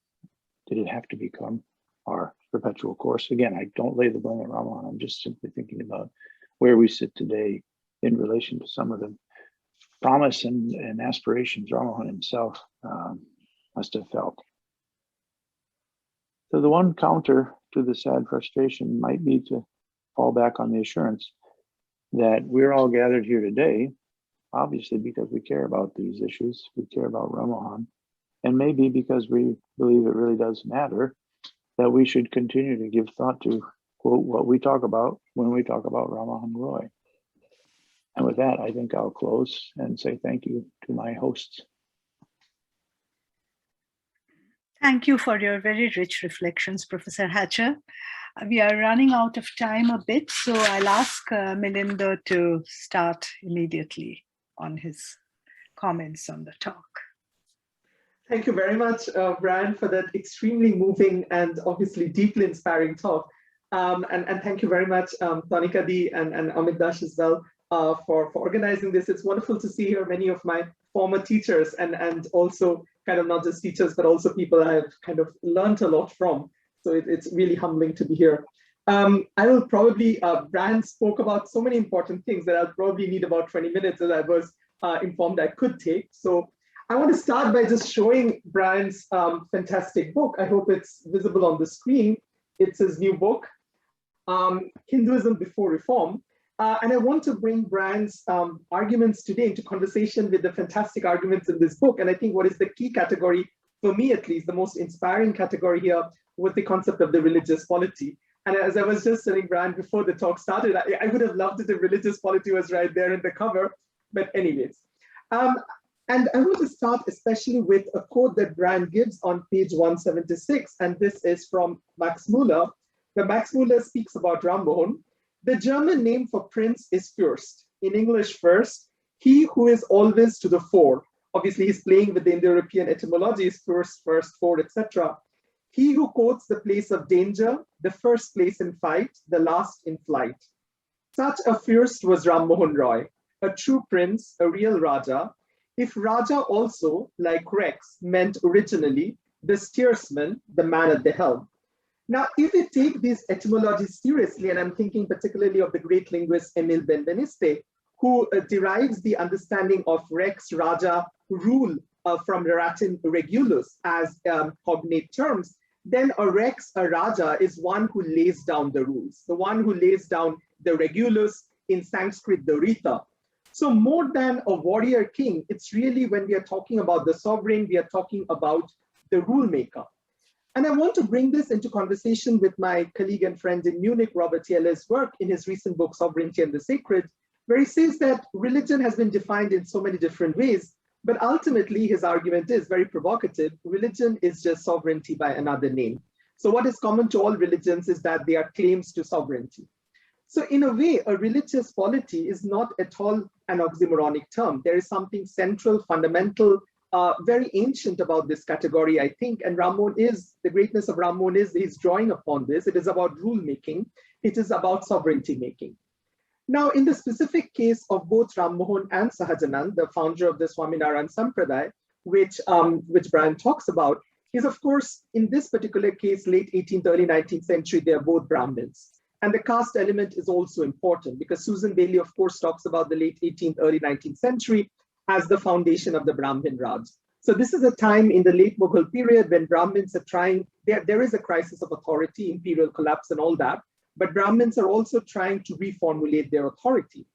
Speaker 3: Did it have to become our perpetual course? Again, I don't lay the blame at Ramahan. I'm just simply thinking about where we sit today in relation to some of the promise and aspirations Ramahan himself must have felt. So the one counter to the sad frustration might be to fall back on the assurance that we're all gathered here today, obviously because we care about these issues, we care about Rammohun, and maybe because we believe it really does matter, that we should continue to give thought to, quote, what we talk about when we talk about Rammohun Roy. And with that, I think I'll close and say thank you to my hosts.
Speaker 2: Thank you for your very rich reflections, Professor Hatcher. We are running out of time a bit, so I'll ask Milinda to start immediately on his comments on the talk.
Speaker 4: Thank you very much, Brian, for that extremely moving and obviously deeply inspiring talk. And thank you very much, Tanika Di and Amit Dash as well for organizing this. It's wonderful to see here many of my former teachers and also kind of not just teachers, but also people I've kind of learned a lot from. So it's really humbling to be here. I will probably, Brian spoke about so many important things that I'll probably need about 20 minutes as I was informed I could take. So I want to start by just showing Brian's fantastic book. I hope it's visible on the screen. It's his new book, Hinduism Before Reform. And I want to bring Brian's arguments today into conversation with the fantastic arguments in this book. And I think what is the key category, for me at least, the most inspiring category here was the concept of the religious polity. And as I was just telling Brian before the talk started, I would have loved it if religious polity was right there in the cover. But anyways. And I want to start especially with a quote that Brian gives on page 176. And this is from Max Muller, where Max Muller speaks about Rammohun. The German name for prince is Fürst. In English, first, he who is always to the fore. Obviously, he's playing with the Indo-European etymologies, first, fore, etc. He who quotes the place of danger, the first place in fight, the last in flight. Such a Fürst was Rammohun Roy, a true prince, a real Raja. If Raja also, like Rex, meant originally the steersman, the man at the helm. Now, if we take these etymologies seriously, and I'm thinking particularly of the great linguist Emil Benveniste, who derives the understanding of Rex, Raja, rule from the Latin regulus as cognate terms, then a Rex, a Raja, is one who lays down the rules, the one who lays down the regulus, in Sanskrit, the Rita. So more than a warrior king, it's really when we are talking about the sovereign, we are talking about the rule maker. And I want to bring this into conversation with my colleague and friend in Munich, Robert Yeller's work in his recent book, Sovereignty and the Sacred, where he says that religion has been defined in so many different ways, but ultimately his argument is very provocative. Religion is just sovereignty by another name. So what is common to all religions is that they are claims to sovereignty. So in a way, a religious polity is not at all an oxymoronic term. There is something central, fundamental, very ancient about this category, I think. And Rammohun is, the greatness of Rammohun is he's drawing upon this. It is about rule making. It is about sovereignty making. Now, in the specific case of both Rammohun and Sahajanand, the founder of the Swaminarayan Sampradaya, which Brian talks about, is of course, in this particular case, late 18th, early 19th century, they are both Brahmins. And the caste element is also important because Susan Bailey, of course, talks about the late 18th, early 19th century as the foundation of the Brahmin Raj. So this is a time in the late Mughal period when Brahmins are trying, there is a crisis of authority, imperial collapse and all that, but Brahmins are also trying to reformulate their authority.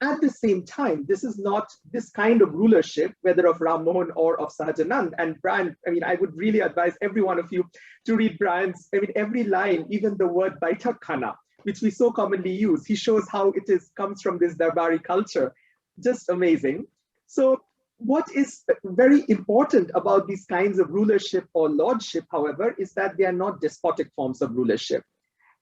Speaker 4: At the same time, this is not this kind of rulership, whether of Rammohun or of Sahajanand. And Brian, I mean, I would really advise every one of you to read Brian's, I mean, every line, even the word Baitak Khana, which we so commonly use. He shows how it comes from this Darbari culture. Just amazing. So what is very important about these kinds of rulership or lordship, however, is that they are not despotic forms of rulership.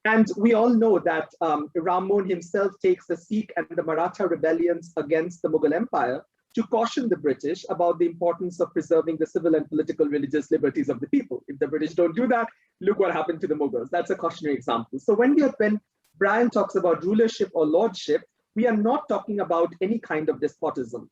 Speaker 4: And we all know that Rammohun himself takes the Sikh and the Maratha rebellions against the Mughal Empire to caution the British about the importance of preserving the civil and political religious liberties of the people. If the British don't do that, look what happened to the Mughals. That's a cautionary example. So when Brian talks about rulership or lordship, we are not talking about any kind of despotism.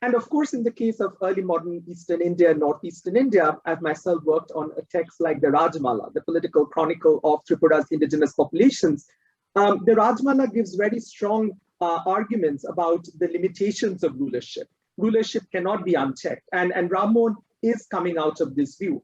Speaker 4: And of course, in the case of early modern Eastern India, Northeastern India, I've myself worked on a text like the Rajmala, the political chronicle of Tripura's indigenous populations. The Rajmala gives very strong arguments about the limitations of rulership. Rulership cannot be unchecked, and Rammohun is coming out of this view.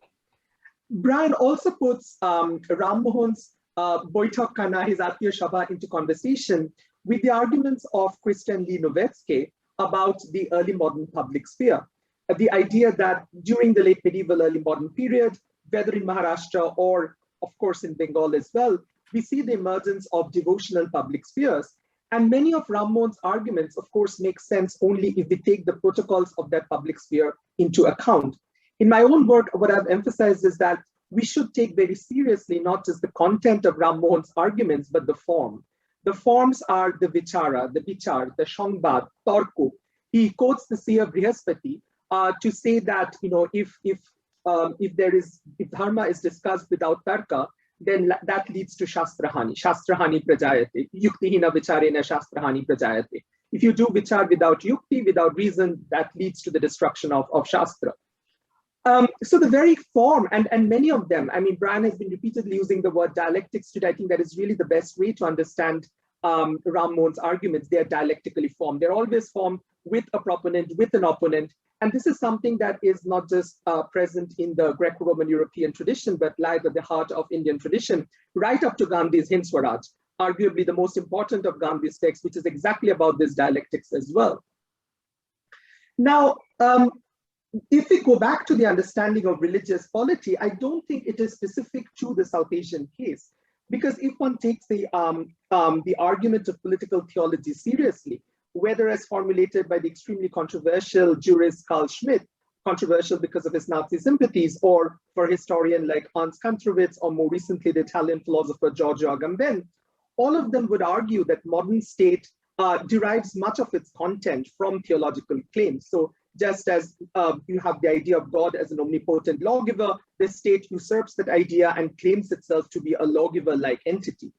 Speaker 4: Brian also puts Rammohun's Boitok Kana, his Atiya Sabha, into conversation with the arguments of Christian Lee Novetzke about the early modern public sphere. The idea that during the late medieval, early modern period, whether in Maharashtra or of course in Bengal as well, we see the emergence of devotional public spheres. And many of Rammohun's arguments, of course, make sense only if we take the protocols of that public sphere into account. In my own work, what I've emphasized is that we should take very seriously not just the content of Rammohun's arguments, but the form. The forms are the vichara, the vichar, the shangbad, tarku. He quotes the seer Brihaspati to say that, you know, if dharma is discussed without tarka, then that leads to shastrahani. Shastrahani prajayate. Yuktihina vicharena shastrahani prajayate. If you do vichar without yukti, without reason, that leads to the destruction of shastra. So the very form, and many of them, I mean, Brian has been repeatedly using the word dialectics today. I think that is really the best way to understand Rammohun's arguments. They are dialectically formed. They're always formed with a proponent, with an opponent. And this is something that is not just present in the Greco-Roman European tradition, but lies at the heart of Indian tradition, right up to Gandhi's Hind Swaraj, arguably the most important of Gandhi's texts, which is exactly about this dialectics as well. Now, if we go back to the understanding of religious polity, I don't think it is specific to the South Asian case, because if one takes the argument of political theology seriously, whether as formulated by the extremely controversial jurist Carl Schmitt, controversial because of his Nazi sympathies, or for a historian like Hans Kantrowitz, or more recently the Italian philosopher Giorgio Agamben, all of them would argue that modern state derives much of its content from theological claims. So just as you have the idea of God as an omnipotent lawgiver, the state usurps that idea and claims itself to be a lawgiver-like entity.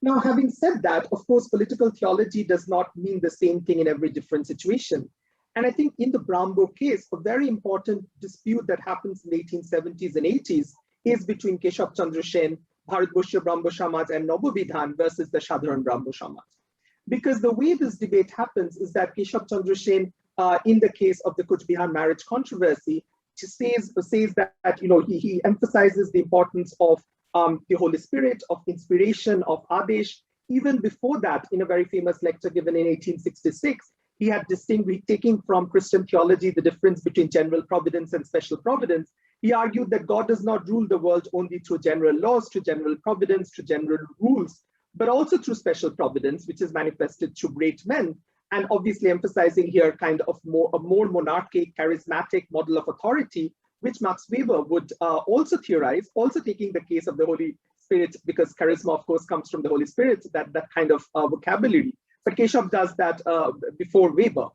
Speaker 4: Now, having said that, of course, political theology does not mean the same thing in every different situation. And I think in the Brambo case, a very important dispute that happens in the 1870s and 80s is between Keshav Chandra Sen, Bharatbhashya Brahmo Samaj, and Nabobidhan versus the Sadharan Brahmo Samaj. Because the way this debate happens is that Keshav Chandra Sen, in the case of the Kuch Bihar marriage controversy, says that you know, he emphasizes the importance of the Holy Spirit, of inspiration, of Adesh. Even before that, in a very famous lecture given in 1866, he had distinguished, taking from Christian theology the difference between general providence and special providence. He argued that God does not rule the world only through general laws, through general providence, through general rules, but also through special providence, which is manifested through great men. And obviously emphasizing here kind of a more monarchic, charismatic model of authority, which Max Weber would also theorize, also taking the case of the Holy Spirit, because charisma, of course, comes from the Holy Spirit, that kind of vocabulary. But Keshav does that before Weber.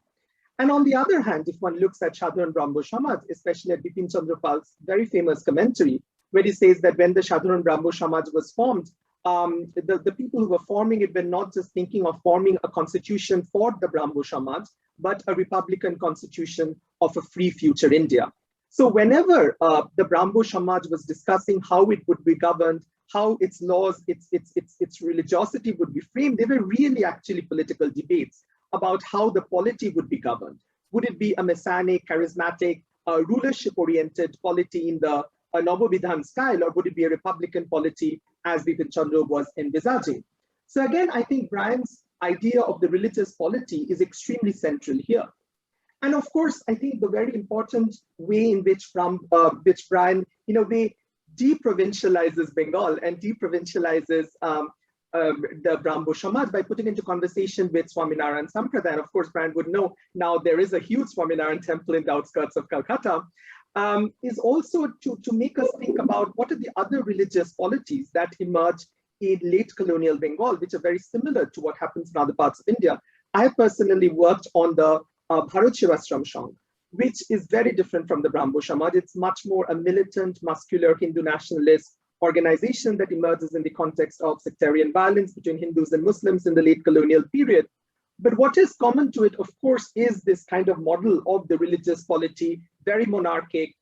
Speaker 4: And on the other hand, if one looks at Sadharan Brahmo Samaj, especially at Bipin Chandra Pal's very famous commentary, where he says that when the Sadharan Brahmo Samaj was formed, the people who were forming it were not just thinking of forming a constitution for the Brahmo Samaj, but a republican constitution of a free future India. So whenever the Brahmo Samaj was discussing how it would be governed, how its laws, its religiosity would be framed, they were really actually political debates about how the polity would be governed. Would it be a messianic, charismatic, rulership-oriented polity in the Nabobidhan style, or would it be a republican polity as Bipin Chandra was envisaging? So again, I think Brian's idea of the religious polity is extremely central here. And of course, I think the very important way in which Brian, in a way, deprovincializes Bengal and deprovincializes the Brahmo Samaj by putting into conversation with Swaminarayan Sampradaya. And of course, Brian would know now there is a huge Swaminarayan temple in the outskirts of Calcutta, is also to make us think about what are the other religious polities that emerge in late colonial Bengal, which are very similar to what happens in other parts of India. I personally worked on the Bharat Shivashram Sangh, which is very different from the Brahmo Samaj. It's much more a militant, muscular Hindu nationalist organization that emerges in the context of sectarian violence between Hindus and Muslims in the late colonial period. But what is common to it, of course, is this kind of model of the religious polity, very monarchic,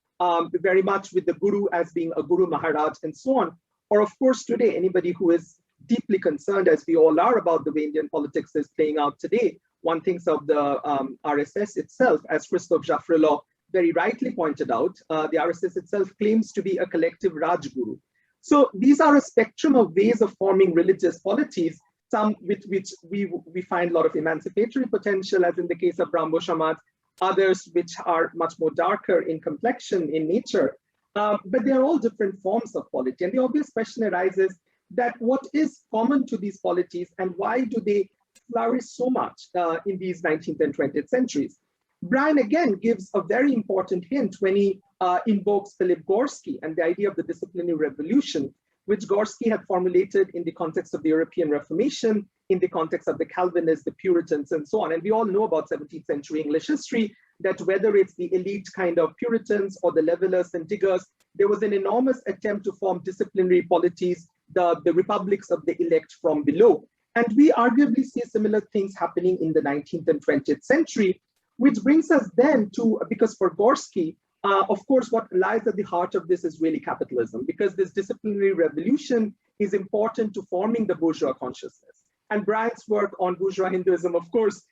Speaker 4: very much with the Guru as being a Guru Maharaj and so on. Or of course, today, anybody who is deeply concerned, as we all are, about the way Indian politics is playing out today, one thinks of the RSS itself, as Christophe Jaffrelot very rightly pointed out, the RSS itself claims to be a collective Raj Guru. So these are a spectrum of ways of forming religious polities, some with which we find a lot of emancipatory potential, as in the case of Brahmo Samaj, others which are much more darker in complexion, in nature. But they are all different forms of polity. And the obvious question arises that what is common to these polities and why do they flourish so much in these 19th and 20th centuries? Brian again gives a very important hint when he invokes Philip Gorski and the idea of the disciplinary revolution, which Gorski had formulated in the context of the European Reformation, in the context of the Calvinists, the Puritans, and so on. And we all know about 17th century English history, that whether it's the elite kind of Puritans or the levelers and diggers, there was an enormous attempt to form disciplinary polities, the republics of the elect from below. And we arguably see similar things happening in the 19th and 20th century, which brings us then to, because for Gorski, of course, what lies at the heart of this is really capitalism, because this disciplinary revolution is important to forming the bourgeois consciousness. And Brian's work on bourgeois Hinduism, of course,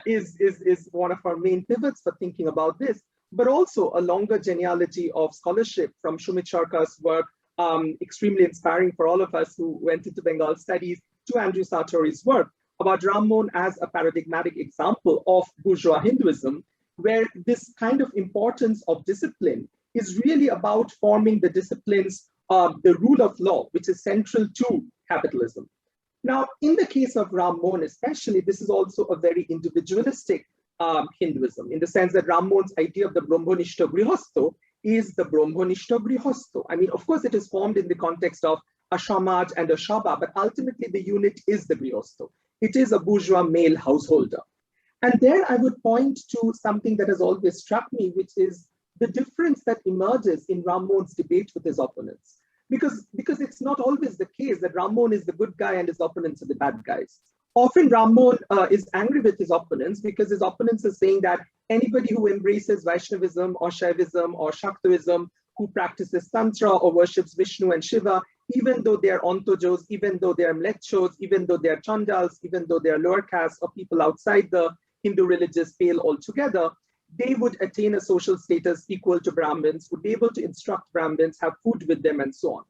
Speaker 4: is one of our main pivots for thinking about this, but also a longer genealogy of scholarship from Shumit Sharka's work, extremely inspiring for all of us who went into Bengal studies, to Andrew Sartori's work about Rammohun as a paradigmatic example of bourgeois Hinduism, where this kind of importance of discipline is really about forming the disciplines of the rule of law, which is central to capitalism. Now, in the case of Rammohun especially, this is also a very individualistic Hinduism, in the sense that Rammohun's idea of the Brahmonishta Grihasto is the Brahmonishta Grihasto. I mean, of course, it is formed in the context of a Samaj and a Shaba, but ultimately the unit is the Grihasto. It is a bourgeois male householder. And there I would point to something that has always struck me, which is the difference that emerges in Rammohun's debate with his opponents. Because it's not always the case that Rammohun is the good guy and his opponents are the bad guys. Often Rammohun is angry with his opponents because his opponents are saying that anybody who embraces Vaishnavism or Shaivism or Shaktaism, who practices Tantra or worships Vishnu and Shiva, even though they are Ontojos, even though they are Mlechos, even though they are Chandals, even though they are lower caste or people outside the Hindu religious pale altogether, they would attain a social status equal to Brahmins, would be able to instruct Brahmins, have food with them, and so on.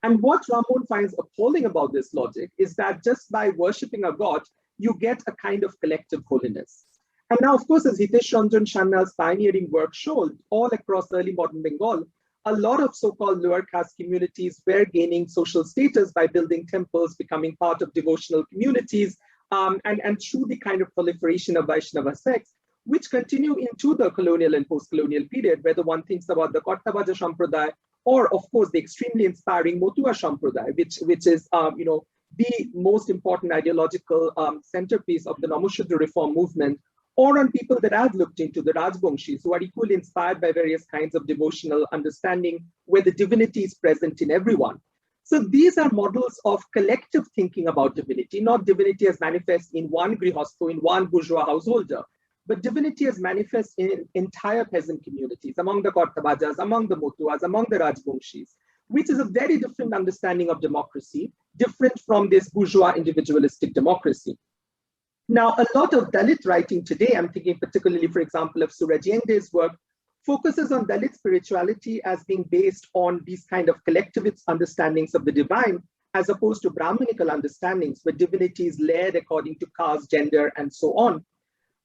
Speaker 4: And what Rammohun finds appalling about this logic is that just by worshipping a god, you get a kind of collective holiness. And now, of course, as Hitesh Chandran Shanna's pioneering work showed, all across early modern Bengal, a lot of so-called lower caste communities were gaining social status by building temples, becoming part of devotional communities, and through the kind of proliferation of Vaishnava sects, which continue into the colonial and post-colonial period, whether one thinks about the Kottabaja Sampradaya, or of course the extremely inspiring Motua Sampradaya, which is the most important ideological centerpiece of the Namashuddra reform movement, or on people that I've looked into, the Rajbongshis, who are equally inspired by various kinds of devotional understanding, where the divinity is present in everyone. So these are models of collective thinking about divinity, not divinity as manifest in one grihasto, in one bourgeois householder, but divinity as manifest in entire peasant communities, among the Kottabajas, among the Motuas, among the Rajbongshis, which is a very different understanding of democracy, different from this bourgeois individualistic democracy. Now, a lot of Dalit writing today, I'm thinking particularly, for example, of Suraj Yende's work, focuses on Dalit spirituality as being based on these kind of collectivist understandings of the divine, as opposed to Brahminical understandings where divinity is layered according to caste, gender, and so on.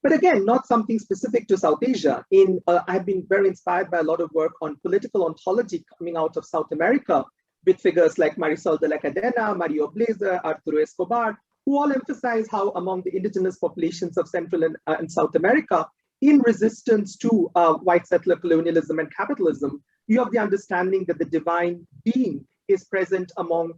Speaker 4: But again, not something specific to South Asia. I've been very inspired by a lot of work on political ontology coming out of South America, with figures like Marisol de la Cadena, Mario Blazer, Arturo Escobar, who all emphasize how among the indigenous populations of Central and South America, in resistance to white settler colonialism and capitalism, you have the understanding that the divine being is present among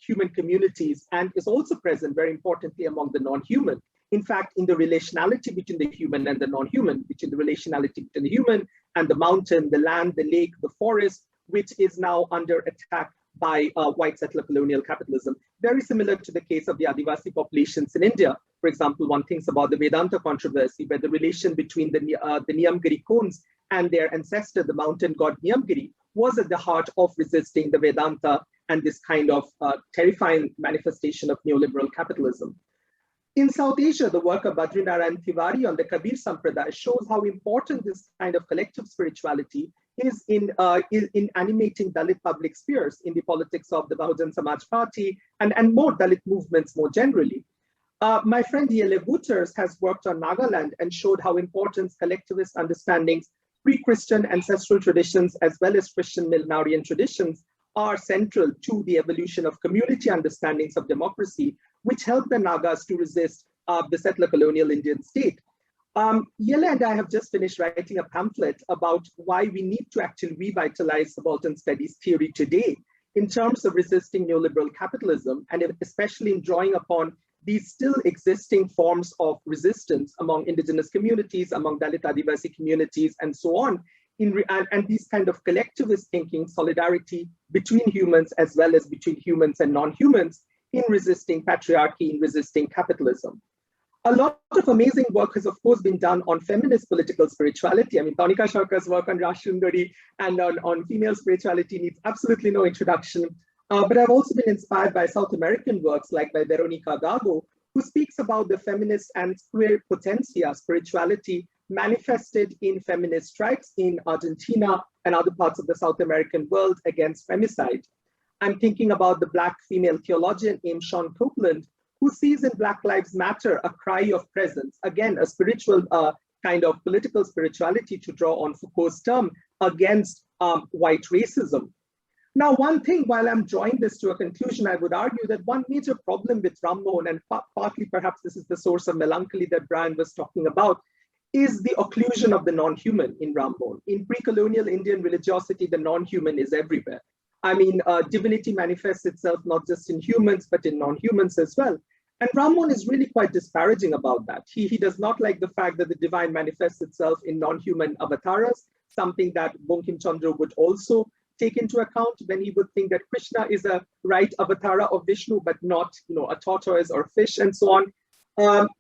Speaker 4: human communities and is also present very importantly among the non-human. In fact, in the relationality between the human and the non-human, between the relationality between the human and the mountain, the land, the lake, the forest, which is now under attack by white settler colonial capitalism. Very similar to the case of the Adivasi populations in India. For example, one thinks about the Vedanta controversy, where the relation between the Niyamgiri Khons and their ancestor, the mountain god Niyamgiri, was at the heart of resisting the Vedanta and this kind of terrifying manifestation of neoliberal capitalism. In South Asia, the work of Badrinarayan Tiwari on the Kabir Sampradaya shows how important this kind of collective spirituality is in animating Dalit public spheres in the politics of the Bahujan Samaj Party and more Dalit movements more generally. My friend E.L.A. Wouters has worked on Nagaland and showed how important collectivist understandings, pre-Christian ancestral traditions, as well as Christian millenarian traditions are central to the evolution of community understandings of democracy, which helped the Nagas to resist the settler colonial Indian state. Yella and I have just finished writing a pamphlet about why we need to actually revitalize subaltern studies theory today in terms of resisting neoliberal capitalism, and especially in drawing upon these still existing forms of resistance among indigenous communities, among Dalit Adivasi communities, and so on, and these kind of collectivist thinking, solidarity between humans as well as between humans and non-humans in resisting patriarchy, in resisting capitalism. A lot of amazing work has, of course, been done on feminist political spirituality. I mean, Tanika Sharka's work on Rashundari and on female spirituality needs absolutely no introduction. But I've also been inspired by South American works like by Veronica Gago, who speaks about the feminist and queer potencia spirituality manifested in feminist strikes in Argentina and other parts of the South American world against femicide. I'm thinking about the Black female theologian named Sean Copeland, who sees in Black Lives Matter a cry of presence, again, a spiritual kind of political spirituality, to draw on Foucault's term, against white racism. Now, one thing, while I'm drawing this to a conclusion, I would argue that one major problem with Rammohun, and partly perhaps this is the source of melancholy that Brian was talking about, is the occlusion of the non-human in Rammohun. In pre-colonial Indian religiosity, the non-human is everywhere. I mean, divinity manifests itself not just in humans, but in non-humans as well. And Rammohun is really quite disparaging about that. He does not like the fact that the divine manifests itself in non-human avatars, something that Bankim Chandra would also take into account when he would think that Krishna is a right avatar of Vishnu, but not, a tortoise or fish and so on.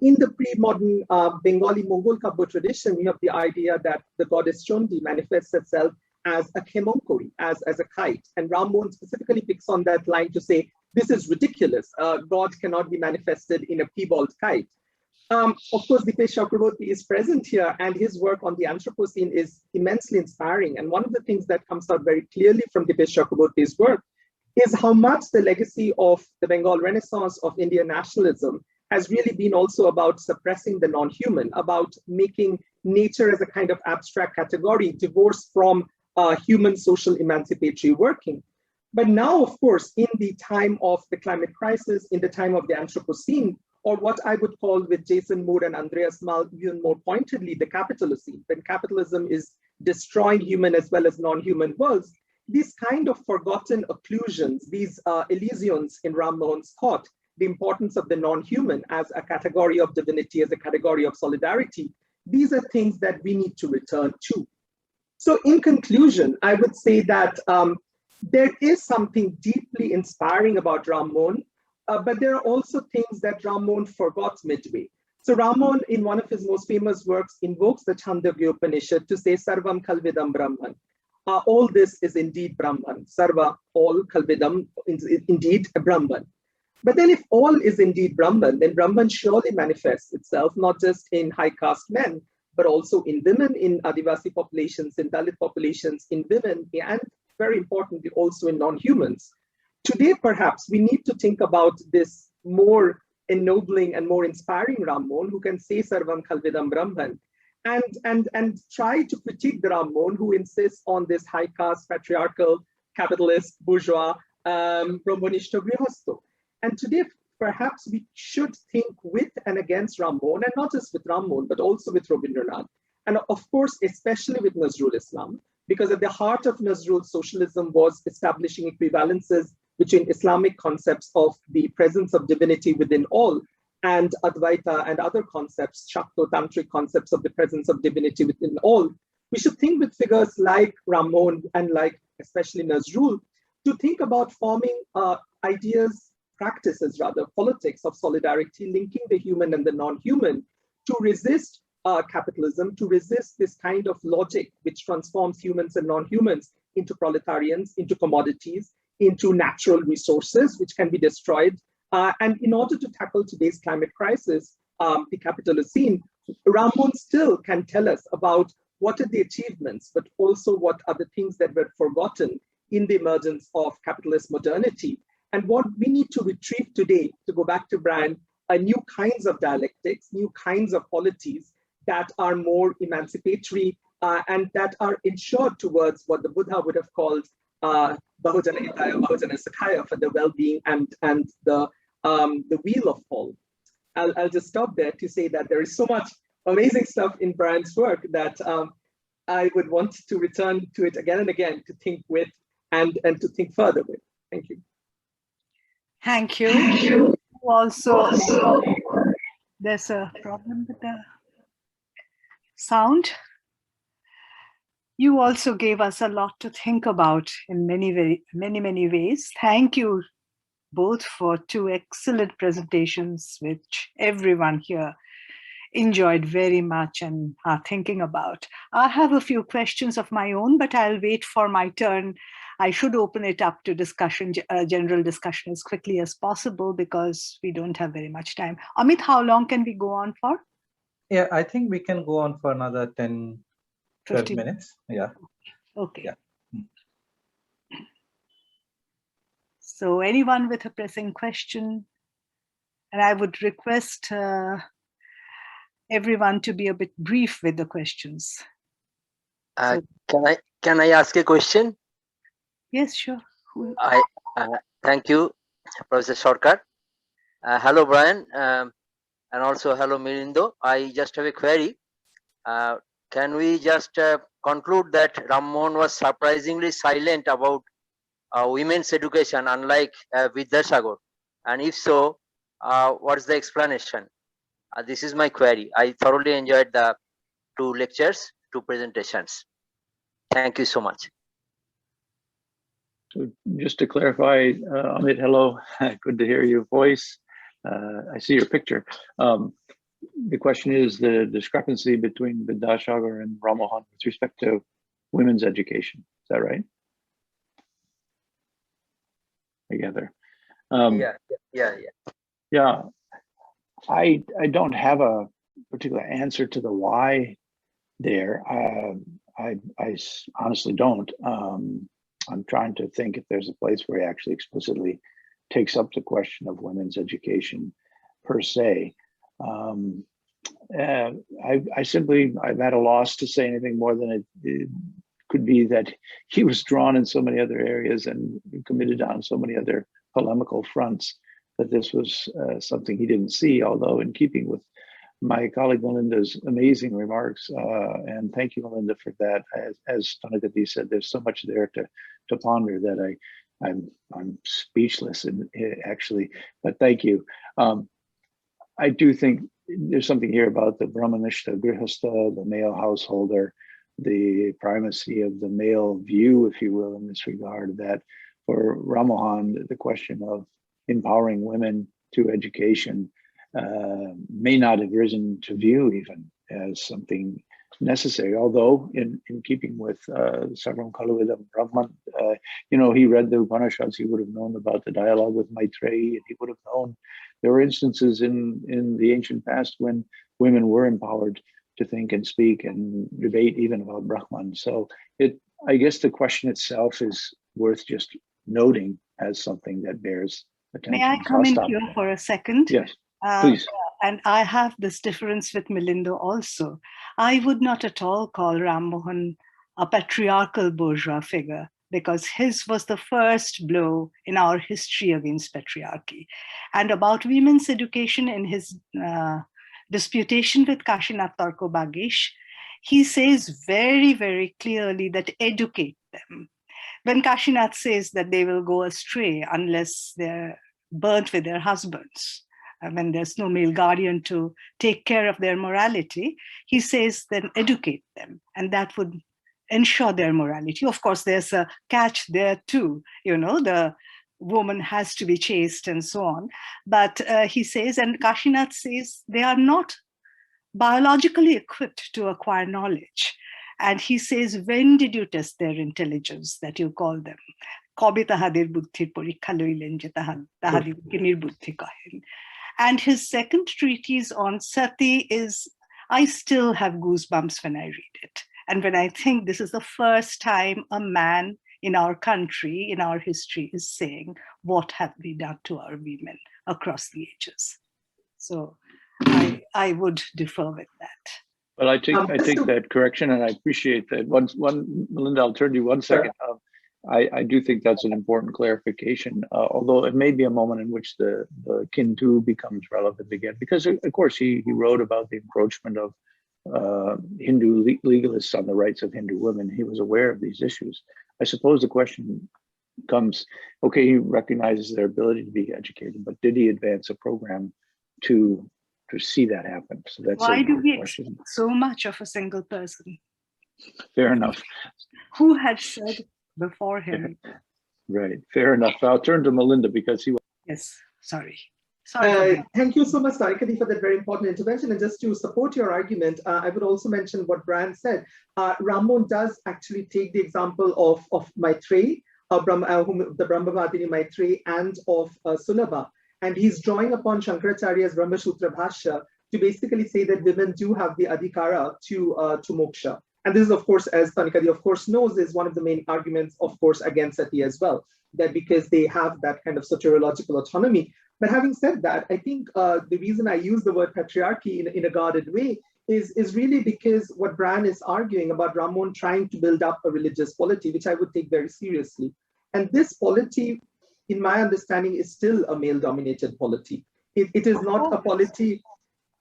Speaker 4: In the pre-modern Bengali Mongol Kabba tradition, we have the idea that the goddess Chondi manifests itself as a Khemonkori, as a kite. And Rammohun specifically picks on that line to say, this is ridiculous. God cannot be manifested in a piebald kite. Of course, Dipesh Chakraborty is present here, and his work on the Anthropocene is immensely inspiring. And one of the things that comes out very clearly from Dipesh Chakraborty's work is how much the legacy of the Bengal Renaissance of Indian nationalism has really been also about suppressing the non-human, about making nature as a kind of abstract category divorced from human social emancipatory working. But now, of course, in the time of the climate crisis, in the time of the Anthropocene, or what I would call with Jason Moore and Andreas Malm even more pointedly, the Capitalocene, when capitalism is destroying human as well as non-human worlds, these kind of forgotten occlusions, these elisions in Rammohun's thought, the importance of the non-human as a category of divinity, as a category of solidarity, these are things that we need to return to. So in conclusion, I would say that there is something deeply inspiring about Rammohun, but there are also things that Rammohun forgot midway. So Rammohun, in one of his most famous works, invokes the Chandogya Upanishad to say, Sarvam Kalvidam Brahman. All this is indeed Brahman. Sarva, all, Kalvidam, indeed Brahman. But then if all is indeed Brahman, then Brahman surely manifests itself, not just in high caste men, but also in women, in Adivasi populations, in Dalit populations, in women, and very importantly, also in non-humans. Today, perhaps, we need to think about this more ennobling and more inspiring Rammohun, who can say Sarvam Kalvidam Brahman, and try to critique the Rammohun who insists on this high caste, patriarchal, capitalist, bourgeois, Brahmanishta Grihasto. And today, perhaps we should think with and against Rammohun, and not just with Rammohun, but also with Rabindranath. And of course, especially with Nazrul Islam, because at the heart of Nazrul socialism was establishing equivalences between Islamic concepts of the presence of divinity within all and Advaita and other concepts, Shakto-tantric concepts of the presence of divinity within all, we should think with figures like Rammohun and like especially Nazrul to think about forming ideas, practices rather, politics of solidarity, linking the human and the non-human to resist capitalism, to resist this kind of logic which transforms humans and non-humans into proletarians, into commodities, into natural resources which can be destroyed. And in order to tackle today's climate crisis, the capitalist scene, Rammohun still can tell us about what are the achievements, but also what are the things that were forgotten in the emergence of capitalist modernity. And what we need to retrieve today, to go back to Brian, are new kinds of dialectics, new kinds of polities that are more emancipatory and that are insured towards what the Buddha would have called Bahujana Hitaya, Bahujana Sukhaya, for the well-being and the wheel of all. I'll just stop there to say that there is so much amazing stuff in Brian's work that I would want to return to it again and again to think with and to think further with. Thank you.
Speaker 2: Thank you. Also, there's a problem with the sound. You also gave us a lot to think about in many ways. Thank you both for two excellent presentations, which everyone here enjoyed very much and are thinking about. I have a few questions of my own, but I'll wait for my turn. I should open it up to discussion, general discussion as quickly as possible because we don't have very much time. Amit, how long can we go on for?
Speaker 1: Yeah, I think we can go on for another 10, 12 minutes. Yeah.
Speaker 2: Okay.
Speaker 1: Yeah.
Speaker 2: So anyone with a pressing question? And I would request everyone to be a bit brief with the questions.
Speaker 5: Can I ask a question?
Speaker 2: Yes, sure.
Speaker 5: Thank you, Professor Sarkar. Hello, Brian, and also hello, Milindo. I just have a query. Can we just conclude that Rammohun was surprisingly silent about women's education, unlike Vidyasagar? And if so, what's the explanation? This is my query. I thoroughly enjoyed the two lectures, two presentations. Thank you so much.
Speaker 3: So just to clarify, Amit, hello, good to hear your voice. I see your picture. The question is the discrepancy between Vidyasagar and Rammohun with respect to women's education. Is that right? Together. Yeah. I don't have a particular answer to the why there. I honestly don't. I'm trying to think if there's a place where he actually explicitly takes up the question of women's education per se. I'm at a loss to say anything more than it could be that he was drawn in so many other areas and committed on so many other polemical fronts that this was something he didn't see, although in keeping with my colleague Melinda's amazing remarks, and thank you, Melinda, for that. As Tanakadi said, there's so much there to ponder that I'm speechless actually, but thank you. I do think there's something here about the Brahmanishta Grihastha, the male householder, the primacy of the male view, if you will, in this regard, that for Rammohun, the question of empowering women to education may not have risen to view even as something necessary, although in keeping with Sarvam Kalavidam Brahman, he read the Upanishads, he would have known about the dialogue with Maitreyi, and he would have known there were instances in the ancient past when women were empowered to think and speak and debate even about Brahman. So I guess the question itself is worth just noting as something that bears attention.
Speaker 2: May I come in here for a second?
Speaker 3: Yes, please.
Speaker 2: And I have this difference with Milindo also. I would not at all call Rammohun a patriarchal bourgeois figure, because his was the first blow in our history against patriarchy. And about women's education, in his disputation with Kashinath Tarko Bagesh, he says very, very clearly that educate them. when Kashinath says that they will go astray unless they're burnt with their husbands, when there's no male guardian to take care of their morality, he says then educate them, and that would ensure their morality. Of course, there's a catch there too, the woman has to be chaste and so on. But he says, and Kashinath says, they are not biologically equipped to acquire knowledge. And he says, when did you test their intelligence that you call them? Kobe tahader buddhir porikha loilen je tahadirke nirbuddhi kahen. And his second treatise on sati is, I still have goosebumps when I read it. And when I think this is the first time a man in our country, in our history, is saying, what have we done to our women across the ages? So I would defer with that.
Speaker 3: Well, I take that correction, and I appreciate that. Melinda, I'll turn to you 1 second. I do think that's an important clarification, although it may be a moment in which the Kintu becomes relevant again, because of course he wrote about the encroachment of Hindu legalists on the rights of Hindu women. He was aware of these issues. I suppose the question comes, okay, he recognizes their ability to be educated, but did he advance a program to see that happen? So that's
Speaker 2: why do we expect so much of a single person?
Speaker 3: Fair enough.
Speaker 2: Who had said before him?
Speaker 3: Right, fair enough. I'll turn to Melinda because he.
Speaker 2: Yes, sorry.
Speaker 4: Thank you so much, Tarikadi, for that very important intervention. And just to support your argument, I would also mention what Brian said. Rammohun does actually take the example of Maitreyi, the Brahmavadini Maitreyi, and of Sulabha. And he's drawing upon Shankaracharya's Brahmasutra Bhashya to basically say that women do have the adhikara to moksha. And this is, of course, as Tanikadi, of course, knows, is one of the main arguments, of course, against sati as well, that because they have that kind of soteriological autonomy. But having said that, I think the reason I use the word patriarchy in a guarded way is really because what Brian is arguing about Rammohun trying to build up a religious polity, which I would take very seriously. And this polity, in my understanding, is still a male-dominated polity. It is not a polity.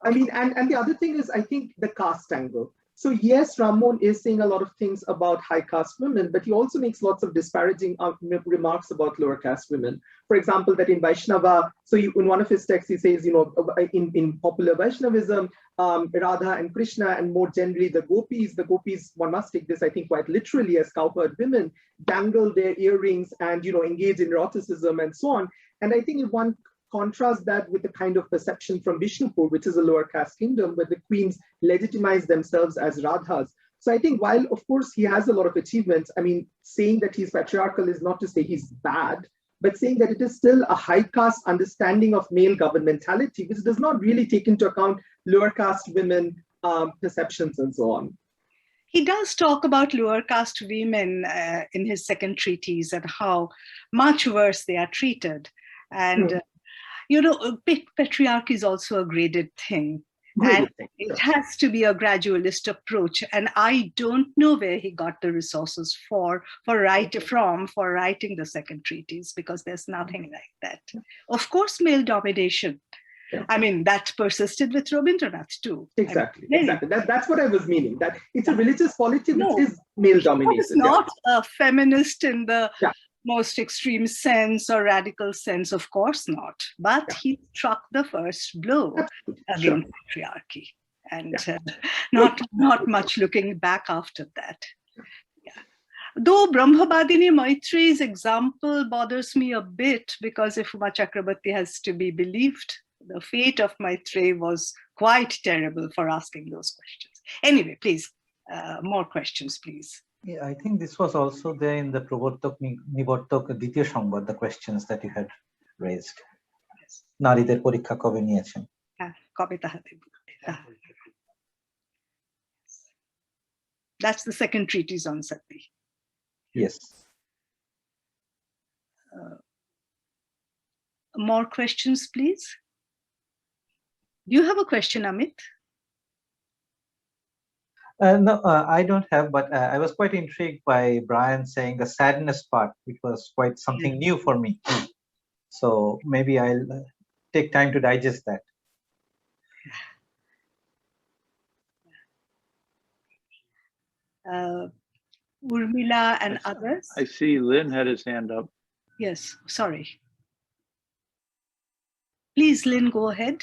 Speaker 4: I mean, and the other thing is, I think, the caste angle. So yes, Rammohun is saying a lot of things about high caste women, but he also makes lots of disparaging remarks about lower caste women. For example, that in Vaishnava, so in one of his texts, he says, in popular Vaishnavism, Radha and Krishna, and more generally the gopis, one must take this, I think, quite literally as cowherd women, dangle their earrings and, engage in eroticism and so on. And I think if one contrast that with the kind of perception from Vishnupur, which is a lower caste kingdom, where the queens legitimize themselves as Radhas. So I think while, of course, he has a lot of achievements, I mean, saying that he's patriarchal is not to say he's bad, but saying that it is still a high caste understanding of male governmentality, which does not really take into account lower caste women perceptions and so on.
Speaker 2: He does talk about lower caste women in his second treatise and how much worse they are treated. And patriarchy is also a graded thing. And it has to be a gradualist approach. And I don't know where he got the resources for writing the second treatise, because there's nothing like that. Of course, male domination. Yeah. I mean, that persisted with Rabindranath too.
Speaker 4: Exactly. That's what I was meaning, that it's a religious polity which is male dominated.
Speaker 2: It's not a feminist in the most extreme sense or radical sense, of course not. But he struck the first blow against patriarchy, and not much looking back after that. Yeah. Though Brahmavadini Maitreyi's example bothers me a bit, because if Uma Chakrabarti has to be believed, the fate of Maitreyi was quite terrible for asking those questions. Anyway, please, more questions, please.
Speaker 1: Yeah, I think this was also there in the Pravartak Nivartak Ditya Sambad, the questions that you had raised. Yes. Nariter porikha kobe niyechen.
Speaker 2: Kobe tahate. That's the second treatise on sati.
Speaker 1: Yes.
Speaker 2: More questions, please. Do you have a question, Amit?
Speaker 1: No, I don't have, but I was quite intrigued by Brian saying the sadness part, which was quite something new for me. So maybe I'll take time to digest that.
Speaker 2: Urmila and others.
Speaker 3: I see Lynn had his hand up.
Speaker 2: Yes, sorry. Please, Lynn, go ahead.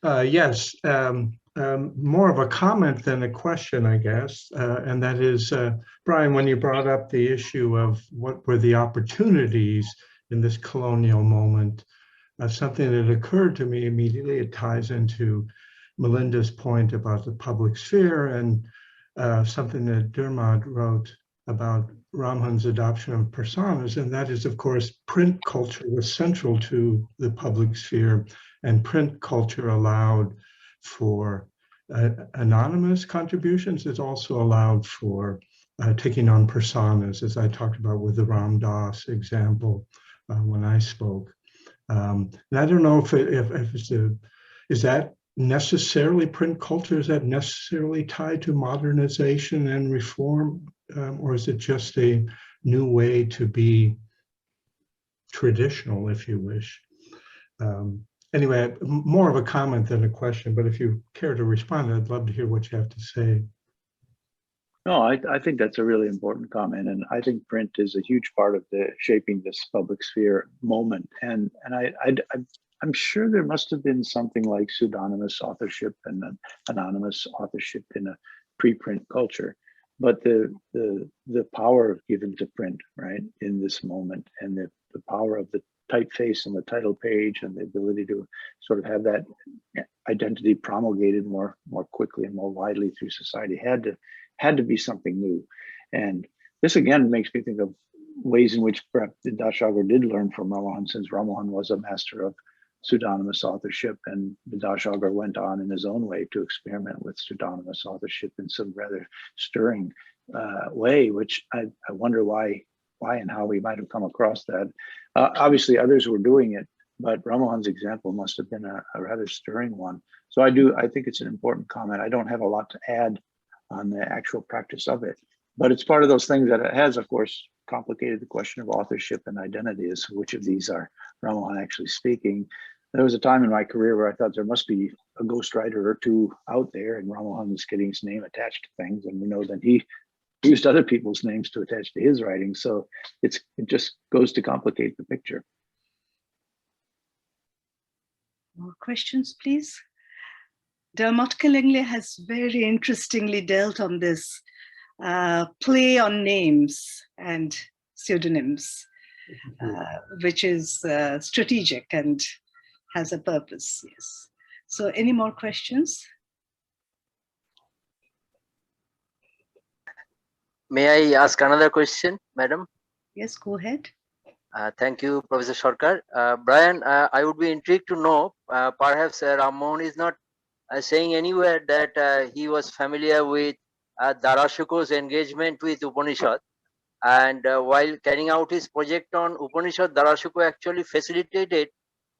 Speaker 6: Yes, more of a comment than a question, I guess. And that is, Brian, when you brought up the issue of what were the opportunities in this colonial moment, something that occurred to me immediately, it ties into Melinda's point about the public sphere and something that Dermot wrote about Rammohun's adoption of personas, and that is, of course, print culture was central to the public sphere, and print culture allowed for anonymous contributions. It also allowed for taking on personas, as I talked about with the Ram Dass example when I spoke. And I don't know if it's is that necessarily print culture? Is that necessarily tied to modernization and reform? Or is it just a new way to be traditional, if you wish? Anyway, more of a comment than a question, but if you care to respond, I'd love to hear what you have to say.
Speaker 3: No, I think that's a really important comment, and I think print is a huge part of the shaping this public sphere moment. And I'm sure there must have been something like pseudonymous authorship and anonymous authorship in a preprint culture, but the power given to print, right, in this moment, and the power of the typeface and the title page and the ability to sort of have that identity promulgated more quickly and more widely through society had to be something new. And this again makes me think of ways in which perhaps Vidyasagar did learn from Ramahan, since Rammohun was a master of pseudonymous authorship, and Vidyasagar went on in his own way to experiment with pseudonymous authorship in some rather stirring way, which I wonder why and how we might have come across that. Obviously others were doing it, but Rammohun's example must have been a rather stirring one. So I think it's an important comment. I don't have a lot to add on the actual practice of it, but it's part of those things that it has, of course, complicated the question of authorship and identity, as which of these are Rammohun actually speaking. There was a time in my career where I thought there must be a ghostwriter or two out there, and Rammohun was getting his name attached to things, and we know that he used other people's names to attach to his writing. So it just goes to complicate the picture.
Speaker 2: More questions, please? Dermot Killingly has very interestingly dealt on this play on names and pseudonyms, which is strategic and has a purpose. Yes. So any more questions?
Speaker 5: May I ask another question, madam?
Speaker 2: Yes, go ahead.
Speaker 5: Thank you, Professor Sarkar. Brian, I would be intrigued to know, perhaps Rammohun is not saying anywhere that he was familiar with Darashuko's engagement with Upanishad, and while carrying out his project on Upanishad, Darashuko actually facilitated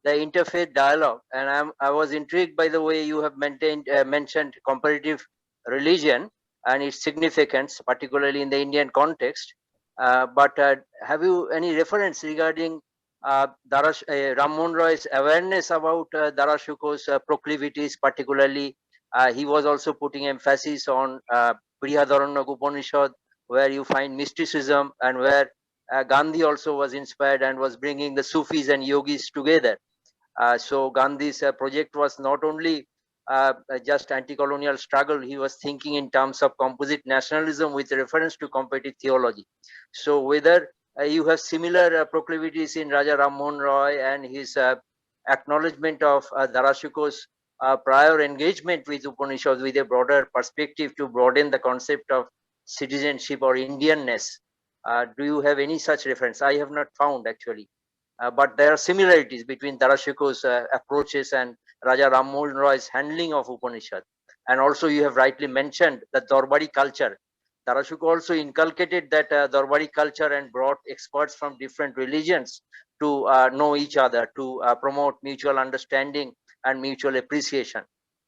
Speaker 5: the interfaith dialogue. And I was intrigued by the way you have mentioned comparative religion and its significance, particularly in the Indian context. But have you any reference regarding Rammohun Roy's awareness about Darashuko's proclivities? Particularly, he was also putting emphasis on Brihadaranyaka Upanishad, where you find mysticism, and where Gandhi also was inspired and was bringing the Sufis and yogis together. So Gandhi's project was not only just anti-colonial struggle, he was thinking in terms of composite nationalism with reference to comparative theology. So whether you have similar proclivities in Raja Rammohun Roy and his acknowledgement of Darashuko's prior engagement with Upanishad with a broader perspective to broaden the concept of citizenship or Indianness. Do you have any such reference? I have not found actually. But there are similarities between Darashuko's approaches and Raja Rammohun Roy's handling of Upanishad. And also you have rightly mentioned the Darbari culture. Darashuko also inculcated that Darbari culture and brought experts from different religions to know each other, to promote mutual understanding and mutual appreciation.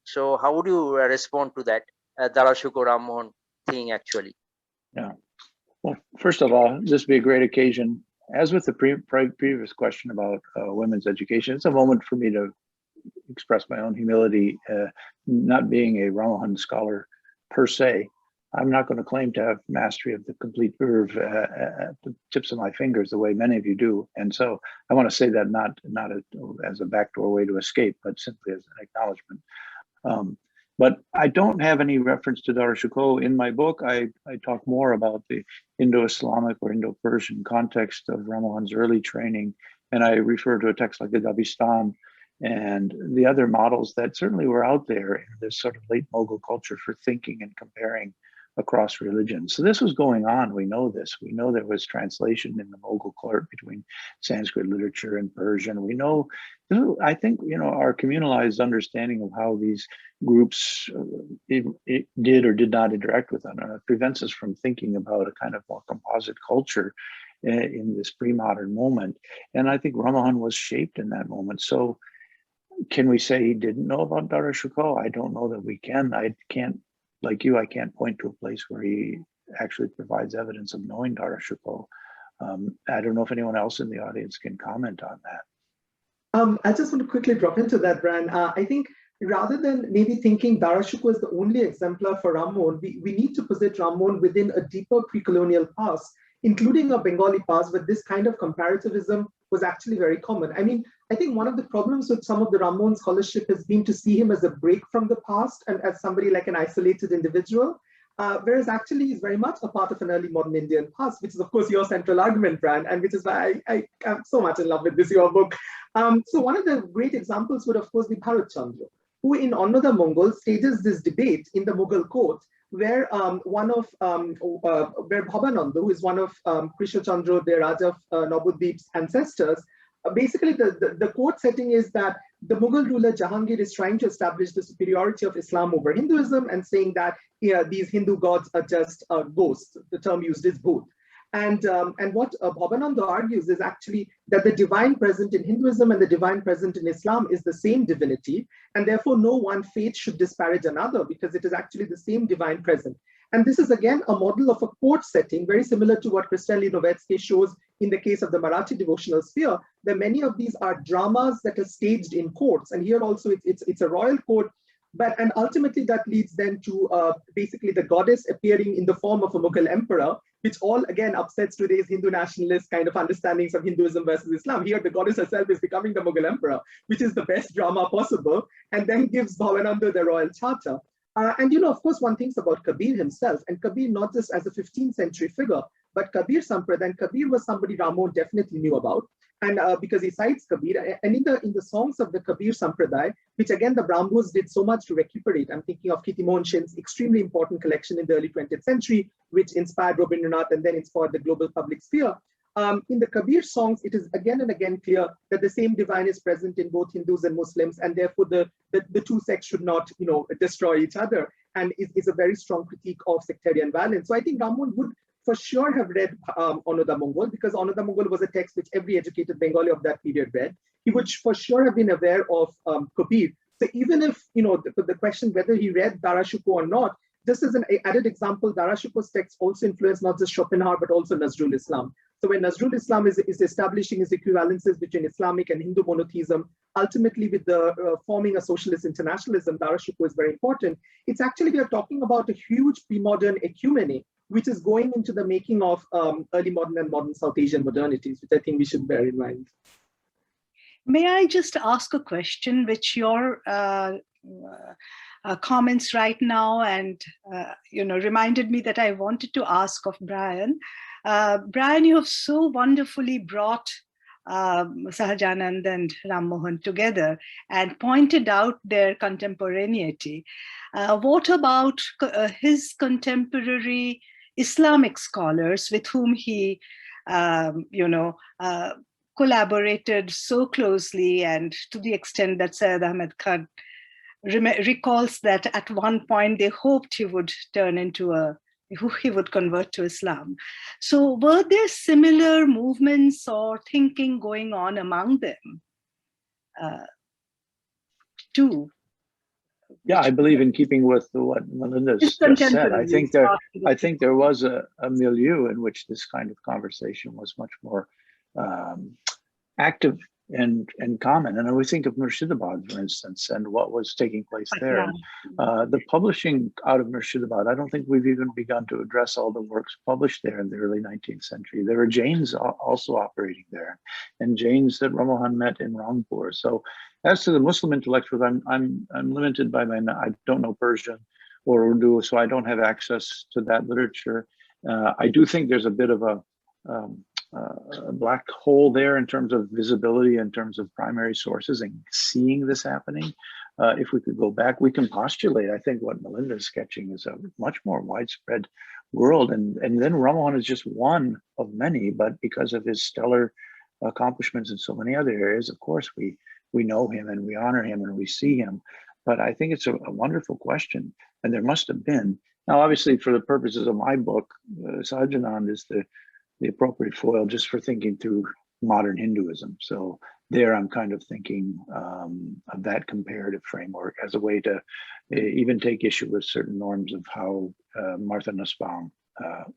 Speaker 5: So how would you respond to that Darashuko Rammohun thing actually?
Speaker 3: Yeah. Well, first of all, this would be a great occasion. As with the previous question about women's education, it's a moment for me to express my own humility, not being a Rammohun scholar per se, I'm not going to claim to have mastery of the complete Urv at the tips of my fingers the way many of you do. And so I want to say that not as a backdoor way to escape, but simply as an acknowledgement. But I don't have any reference to Darashikoh in my book. I talk more about the Indo-Islamic or Indo-Persian context of Rammohun's early training. And I refer to a text like the Dabistan and the other models that certainly were out there in this sort of late Mughal culture for thinking and comparing across religions. So this was going on. We know this. We know there was translation in the Mughal court between Sanskrit literature and Persian. We know, I think, our communalized understanding of how these groups it did or did not interact with one another prevents us from thinking about a kind of more composite culture in this pre-modern moment. And I think Rammohun was shaped in that moment. So can we say he didn't know about Darashikoh? I don't know that we can. I can't, like you, I can't point to a place where he actually provides evidence of knowing Darashikoh. I don't know if anyone else in the audience can comment on that.
Speaker 4: I just want to quickly drop into that, Brian. I think rather than maybe thinking Darashikoh is the only exemplar for Rammohun, we need to posit Rammohun within a deeper pre-colonial past, including a Bengali past, where this kind of comparativism was actually very common. I mean, I think one of the problems with some of the Rammohun scholarship has been to see him as a break from the past and as somebody like an isolated individual, whereas actually he's very much a part of an early modern Indian past, which is of course your central argument, Brian, and which is why I am so much in love with this, your book. So one of the great examples would of course be Bharat Chandra, who in On the Mongol stages this debate in the Mughal court, where where Bhabananda, who is one of Krishna Chandra, the Raja of Nabuddeep's ancestors, basically the court setting is that the Mughal ruler Jahangir is trying to establish the superiority of Islam over Hinduism and saying that these Hindu gods are just ghosts. The term used is bhoot. And what Bhabananda argues is actually that the divine present in Hinduism and the divine present in Islam is the same divinity, and therefore no one faith should disparage another because it is actually the same divine present. And this is again a model of a court setting, very similar to what Christian Linovetsky shows in the case of the Marathi devotional sphere, where many of these are dramas that are staged in courts. And here also it's a royal court, and ultimately that leads then to basically the goddess appearing in the form of a Mughal emperor, which all again upsets today's Hindu nationalist kind of understandings of Hinduism versus Islam. Here the goddess herself is becoming the Mughal emperor, which is the best drama possible, and then gives Bhavananda the royal charter. And of course, one thinks about Kabir himself, and Kabir not just as a 15th century figure, but Kabir Sampradaya. And Kabir was somebody Rammohun definitely knew about, and because he cites Kabir, and in the songs of the Kabir Sampradaya, which again the Brahmos did so much to recuperate. I'm thinking of Kiti Mohan Shen's extremely important collection in the early 20th century, which inspired Rabindranath and then inspired the global public sphere. In the Kabir songs, it is again and again clear that the same divine is present in both Hindus and Muslims, and therefore the two sects should not, destroy each other, and is a very strong critique of sectarian violence. So I think Rammohun would for sure have read Onoda Mongol, because Onoda Mongol was a text which every educated Bengali of that period read. He would for sure have been aware of Kabir. So even if, the question whether he read Darashikoh or not, just as an added example, Darashikoh's text also influenced not just Schopenhauer, but also Nazrul Islam. So when Nazrul Islam is establishing his equivalences between Islamic and Hindu monotheism, ultimately with the forming a socialist internationalism, Darashikoh is very important. It's actually, we are talking about a huge pre-modern ecumeny, which is going into the making of early modern and modern South Asian modernities, which I think we should bear in mind.
Speaker 2: May I just ask a question, which your comments right now and reminded me that I wanted to ask of Brian. Brian, you have so wonderfully brought Sahajanand and Rammohun together and pointed out their contemporaneity. What about his contemporary Islamic scholars with whom he, collaborated so closely, and to the extent that Syed Ahmed Khan recalls that at one point they hoped he would he would convert to Islam. So were there similar movements or thinking going on among them too?
Speaker 3: Yeah, I believe in keeping with what Melinda's just said. I think there was a milieu in which this kind of conversation was much more active common. And we think of Murshidabad, for instance, and what was taking place there. The publishing out of Murshidabad, I don't think we've even begun to address all the works published there in the early 19th century. There were Jains also operating there, and Jains that Rammohun met in Rangpur. So as to the Muslim intellectuals, I'm limited by I don't know Persian or Urdu, so I don't have access to that literature. I do think there's a bit of a black hole there in terms of visibility, in terms of primary sources and seeing this happening. If we could go back, we can postulate, I think what Milinda is sketching is a much more widespread world. And then Rammohun is just one of many, but because of his stellar accomplishments in so many other areas, of course, we know him and we honor him and we see him. But I think it's a wonderful question, and there must have been. Now, obviously, for the purposes of my book, Sahajanand is the appropriate foil just for thinking through modern Hinduism. So there I'm kind of thinking of that comparative framework as a way to even take issue with certain norms of how Martha Nussbaum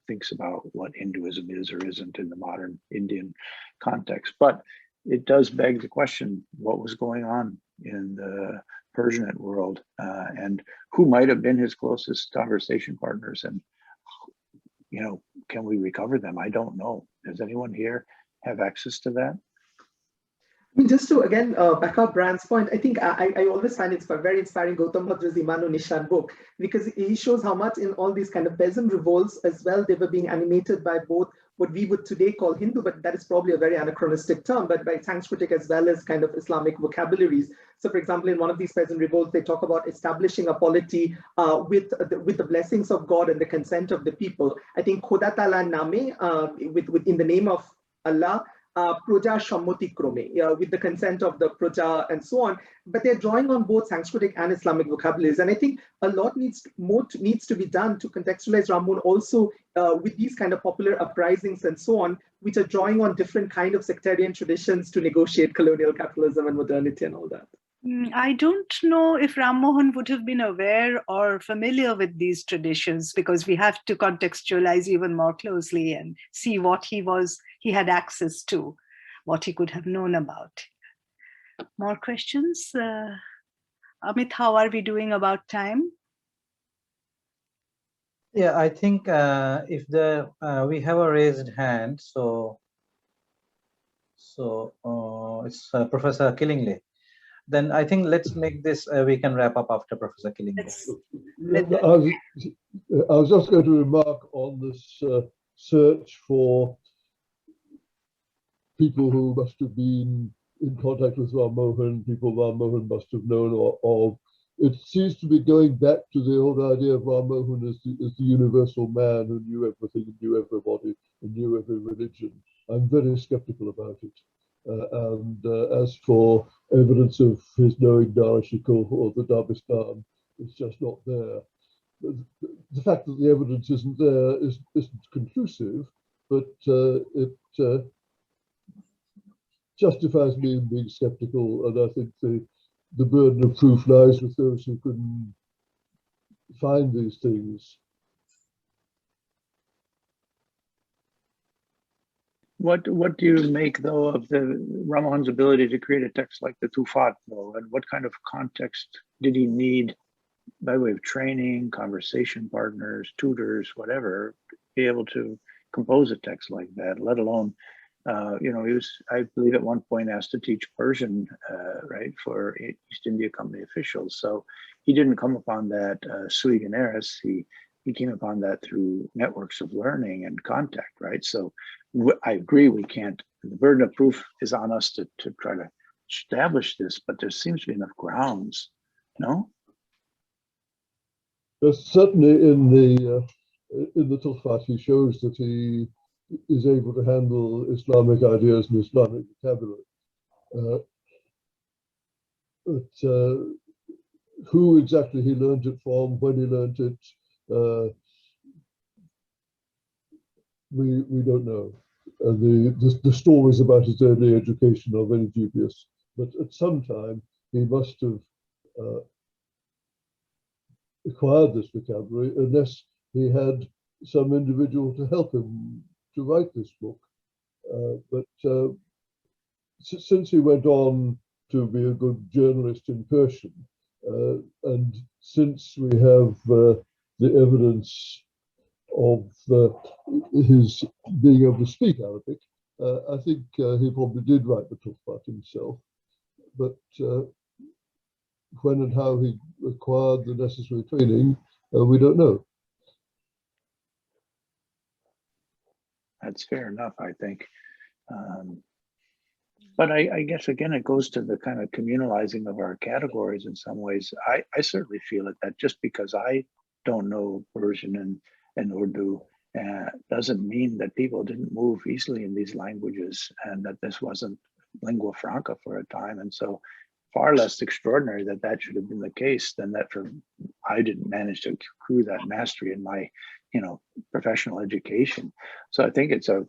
Speaker 3: thinks about what Hinduism is or isn't in the modern Indian context. But it does beg the question, what was going on in the Persianate world and who might have been his closest conversation partners, and can we recover them? I don't know. Does anyone here have access to that?
Speaker 4: I mean, just to again back up Brian's point, I think I always find it's very inspiring Gautam Bhadra's Imanu Nishan book, because he shows how much in all these kind of peasant revolts as well, they were being animated by both what we would today call Hindu, but that is probably a very anachronistic term, but by Sanskritic as well as kind of Islamic vocabularies. So for example, in one of these peasant revolts, they talk about establishing a polity with the blessings of God and the consent of the people. I think Khoda Ta'ala Name, in the name of Allah, Proja Shammati Krome, with the consent of the Proja and so on, but they're drawing on both Sanskritic and Islamic vocabularies. And I think a lot needs to be done to contextualize Rammohun also with these kind of popular uprisings and so on, which are drawing on different kind of sectarian traditions to negotiate colonial capitalism and modernity and all that.
Speaker 2: I don't know if Rammohun would have been aware or familiar with these traditions, because we have to contextualize even more closely and see what he had access to, what he could have known about. More questions? Amit, how are we doing about time?
Speaker 1: Yeah, I think if we have a raised hand, so it's Professor Killingley. Then I think let's make this, we can wrap up after Professor Killingley.
Speaker 7: I was just going to remark on this search for people who must have been in contact with Rammohun, people Rammohun must have known of. It seems to be going back to the old idea of Rammohun as the universal man who knew everything and knew everybody and knew every religion. I'm very skeptical about it. As for evidence of his knowing Darashikul or the Dabistan, it's just not there. The fact that the evidence isn't there isn't conclusive, but it justifies me in being skeptical, and I think the burden of proof lies with those who can find these things.
Speaker 3: What do you make, though, of the Rammohun's ability to create a text like the Tufat, though, and what kind of context did he need by way of training, conversation partners, tutors, whatever, to be able to compose a text like that, let alone, he was, I believe at one point, asked to teach Persian, right, for East India Company officials. So he didn't come upon that sui generis. He came upon that through networks of learning and contact, right? So I agree, we can't, the burden of proof is on us to try to establish this, but there seems to be enough grounds, no?
Speaker 7: Certainly in the Tufat, he shows that he is able to handle Islamic ideas and Islamic vocabulary. But who exactly he learned it from, when he learned it, we don't know. The stories about his early education are very dubious, but at some time he must have acquired this vocabulary, unless he had some individual to help him to write this book. But since he went on to be a good journalist in Persian, and since we have the evidence of his being able to speak Arabic, I think he probably did write the Tuhfat himself. But when and how he acquired the necessary training, we don't know.
Speaker 3: That's fair enough, I think. But I guess, again, it goes to the kind of communalizing of our categories in some ways. I certainly feel it, that just because I don't know Persian and Urdu doesn't mean that people didn't move easily in these languages, and that this wasn't lingua franca for a time. And so far less extraordinary that should have been the case than that I didn't manage to accrue that mastery in my professional education. So I think it's at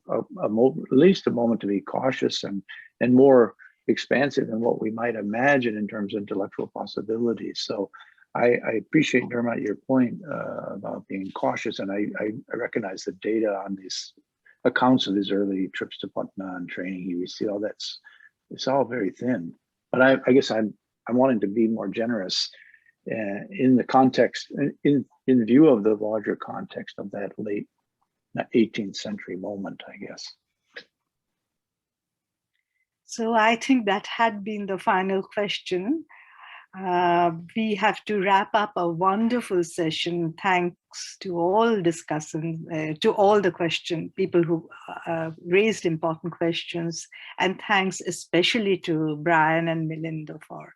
Speaker 3: least a moment to be cautious and more expansive than what we might imagine in terms of intellectual possibilities. So I appreciate, Dermot, your point about being cautious, and I recognize the data on these accounts of his early trips to Patna and training. We see all that's, it's all very thin. But I guess I'm wanting to be more generous in the context, in view of the larger context of that late 18th century moment, I guess.
Speaker 2: So I think that had been the final question. We have to wrap up a wonderful session. Thanks to all discussants, to all the people who raised important questions, and thanks especially to Brian and Milinda for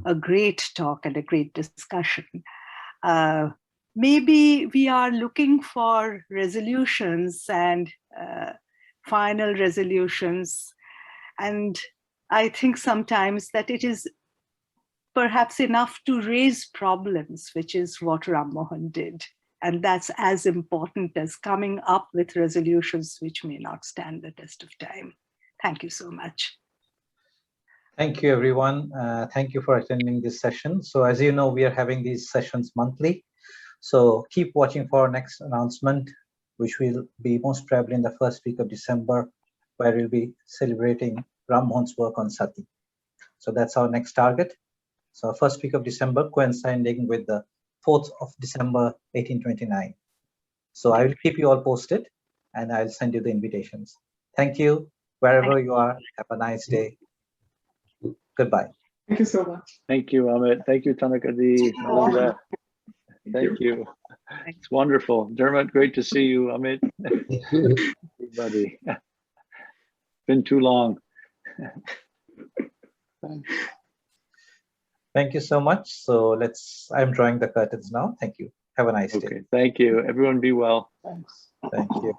Speaker 2: a great talk and a great discussion. Maybe we are looking for resolutions and final resolutions. And I think sometimes that it is perhaps enough to raise problems, which is what Rammohun did. And that's as important as coming up with resolutions which may not stand the test of time. Thank you so much.
Speaker 1: Thank you, everyone. Thank you for attending this session. So as you know, we are having these sessions monthly. So keep watching for our next announcement, which will be most probably in the first week of December, where we'll be celebrating Rammohun's work on Sati. So that's our next target. So first week of December, coinciding with the 4th of December, 1829. So I will keep you all posted, and I'll send you the invitations. Thank you, wherever you are. Have a nice day. Goodbye.
Speaker 4: Thank you so much.
Speaker 3: Thank you, Amit. Thank you, Tanakadi. Melinda. Thank you. It's wonderful. Dermot, great to see you, Amit. Everybody. Been too long. Thanks.
Speaker 1: Thank you so much. So I'm drawing the curtains now. Thank you. Have a nice day.
Speaker 3: Okay, thank you. Everyone be well. Thanks.
Speaker 1: Thank you.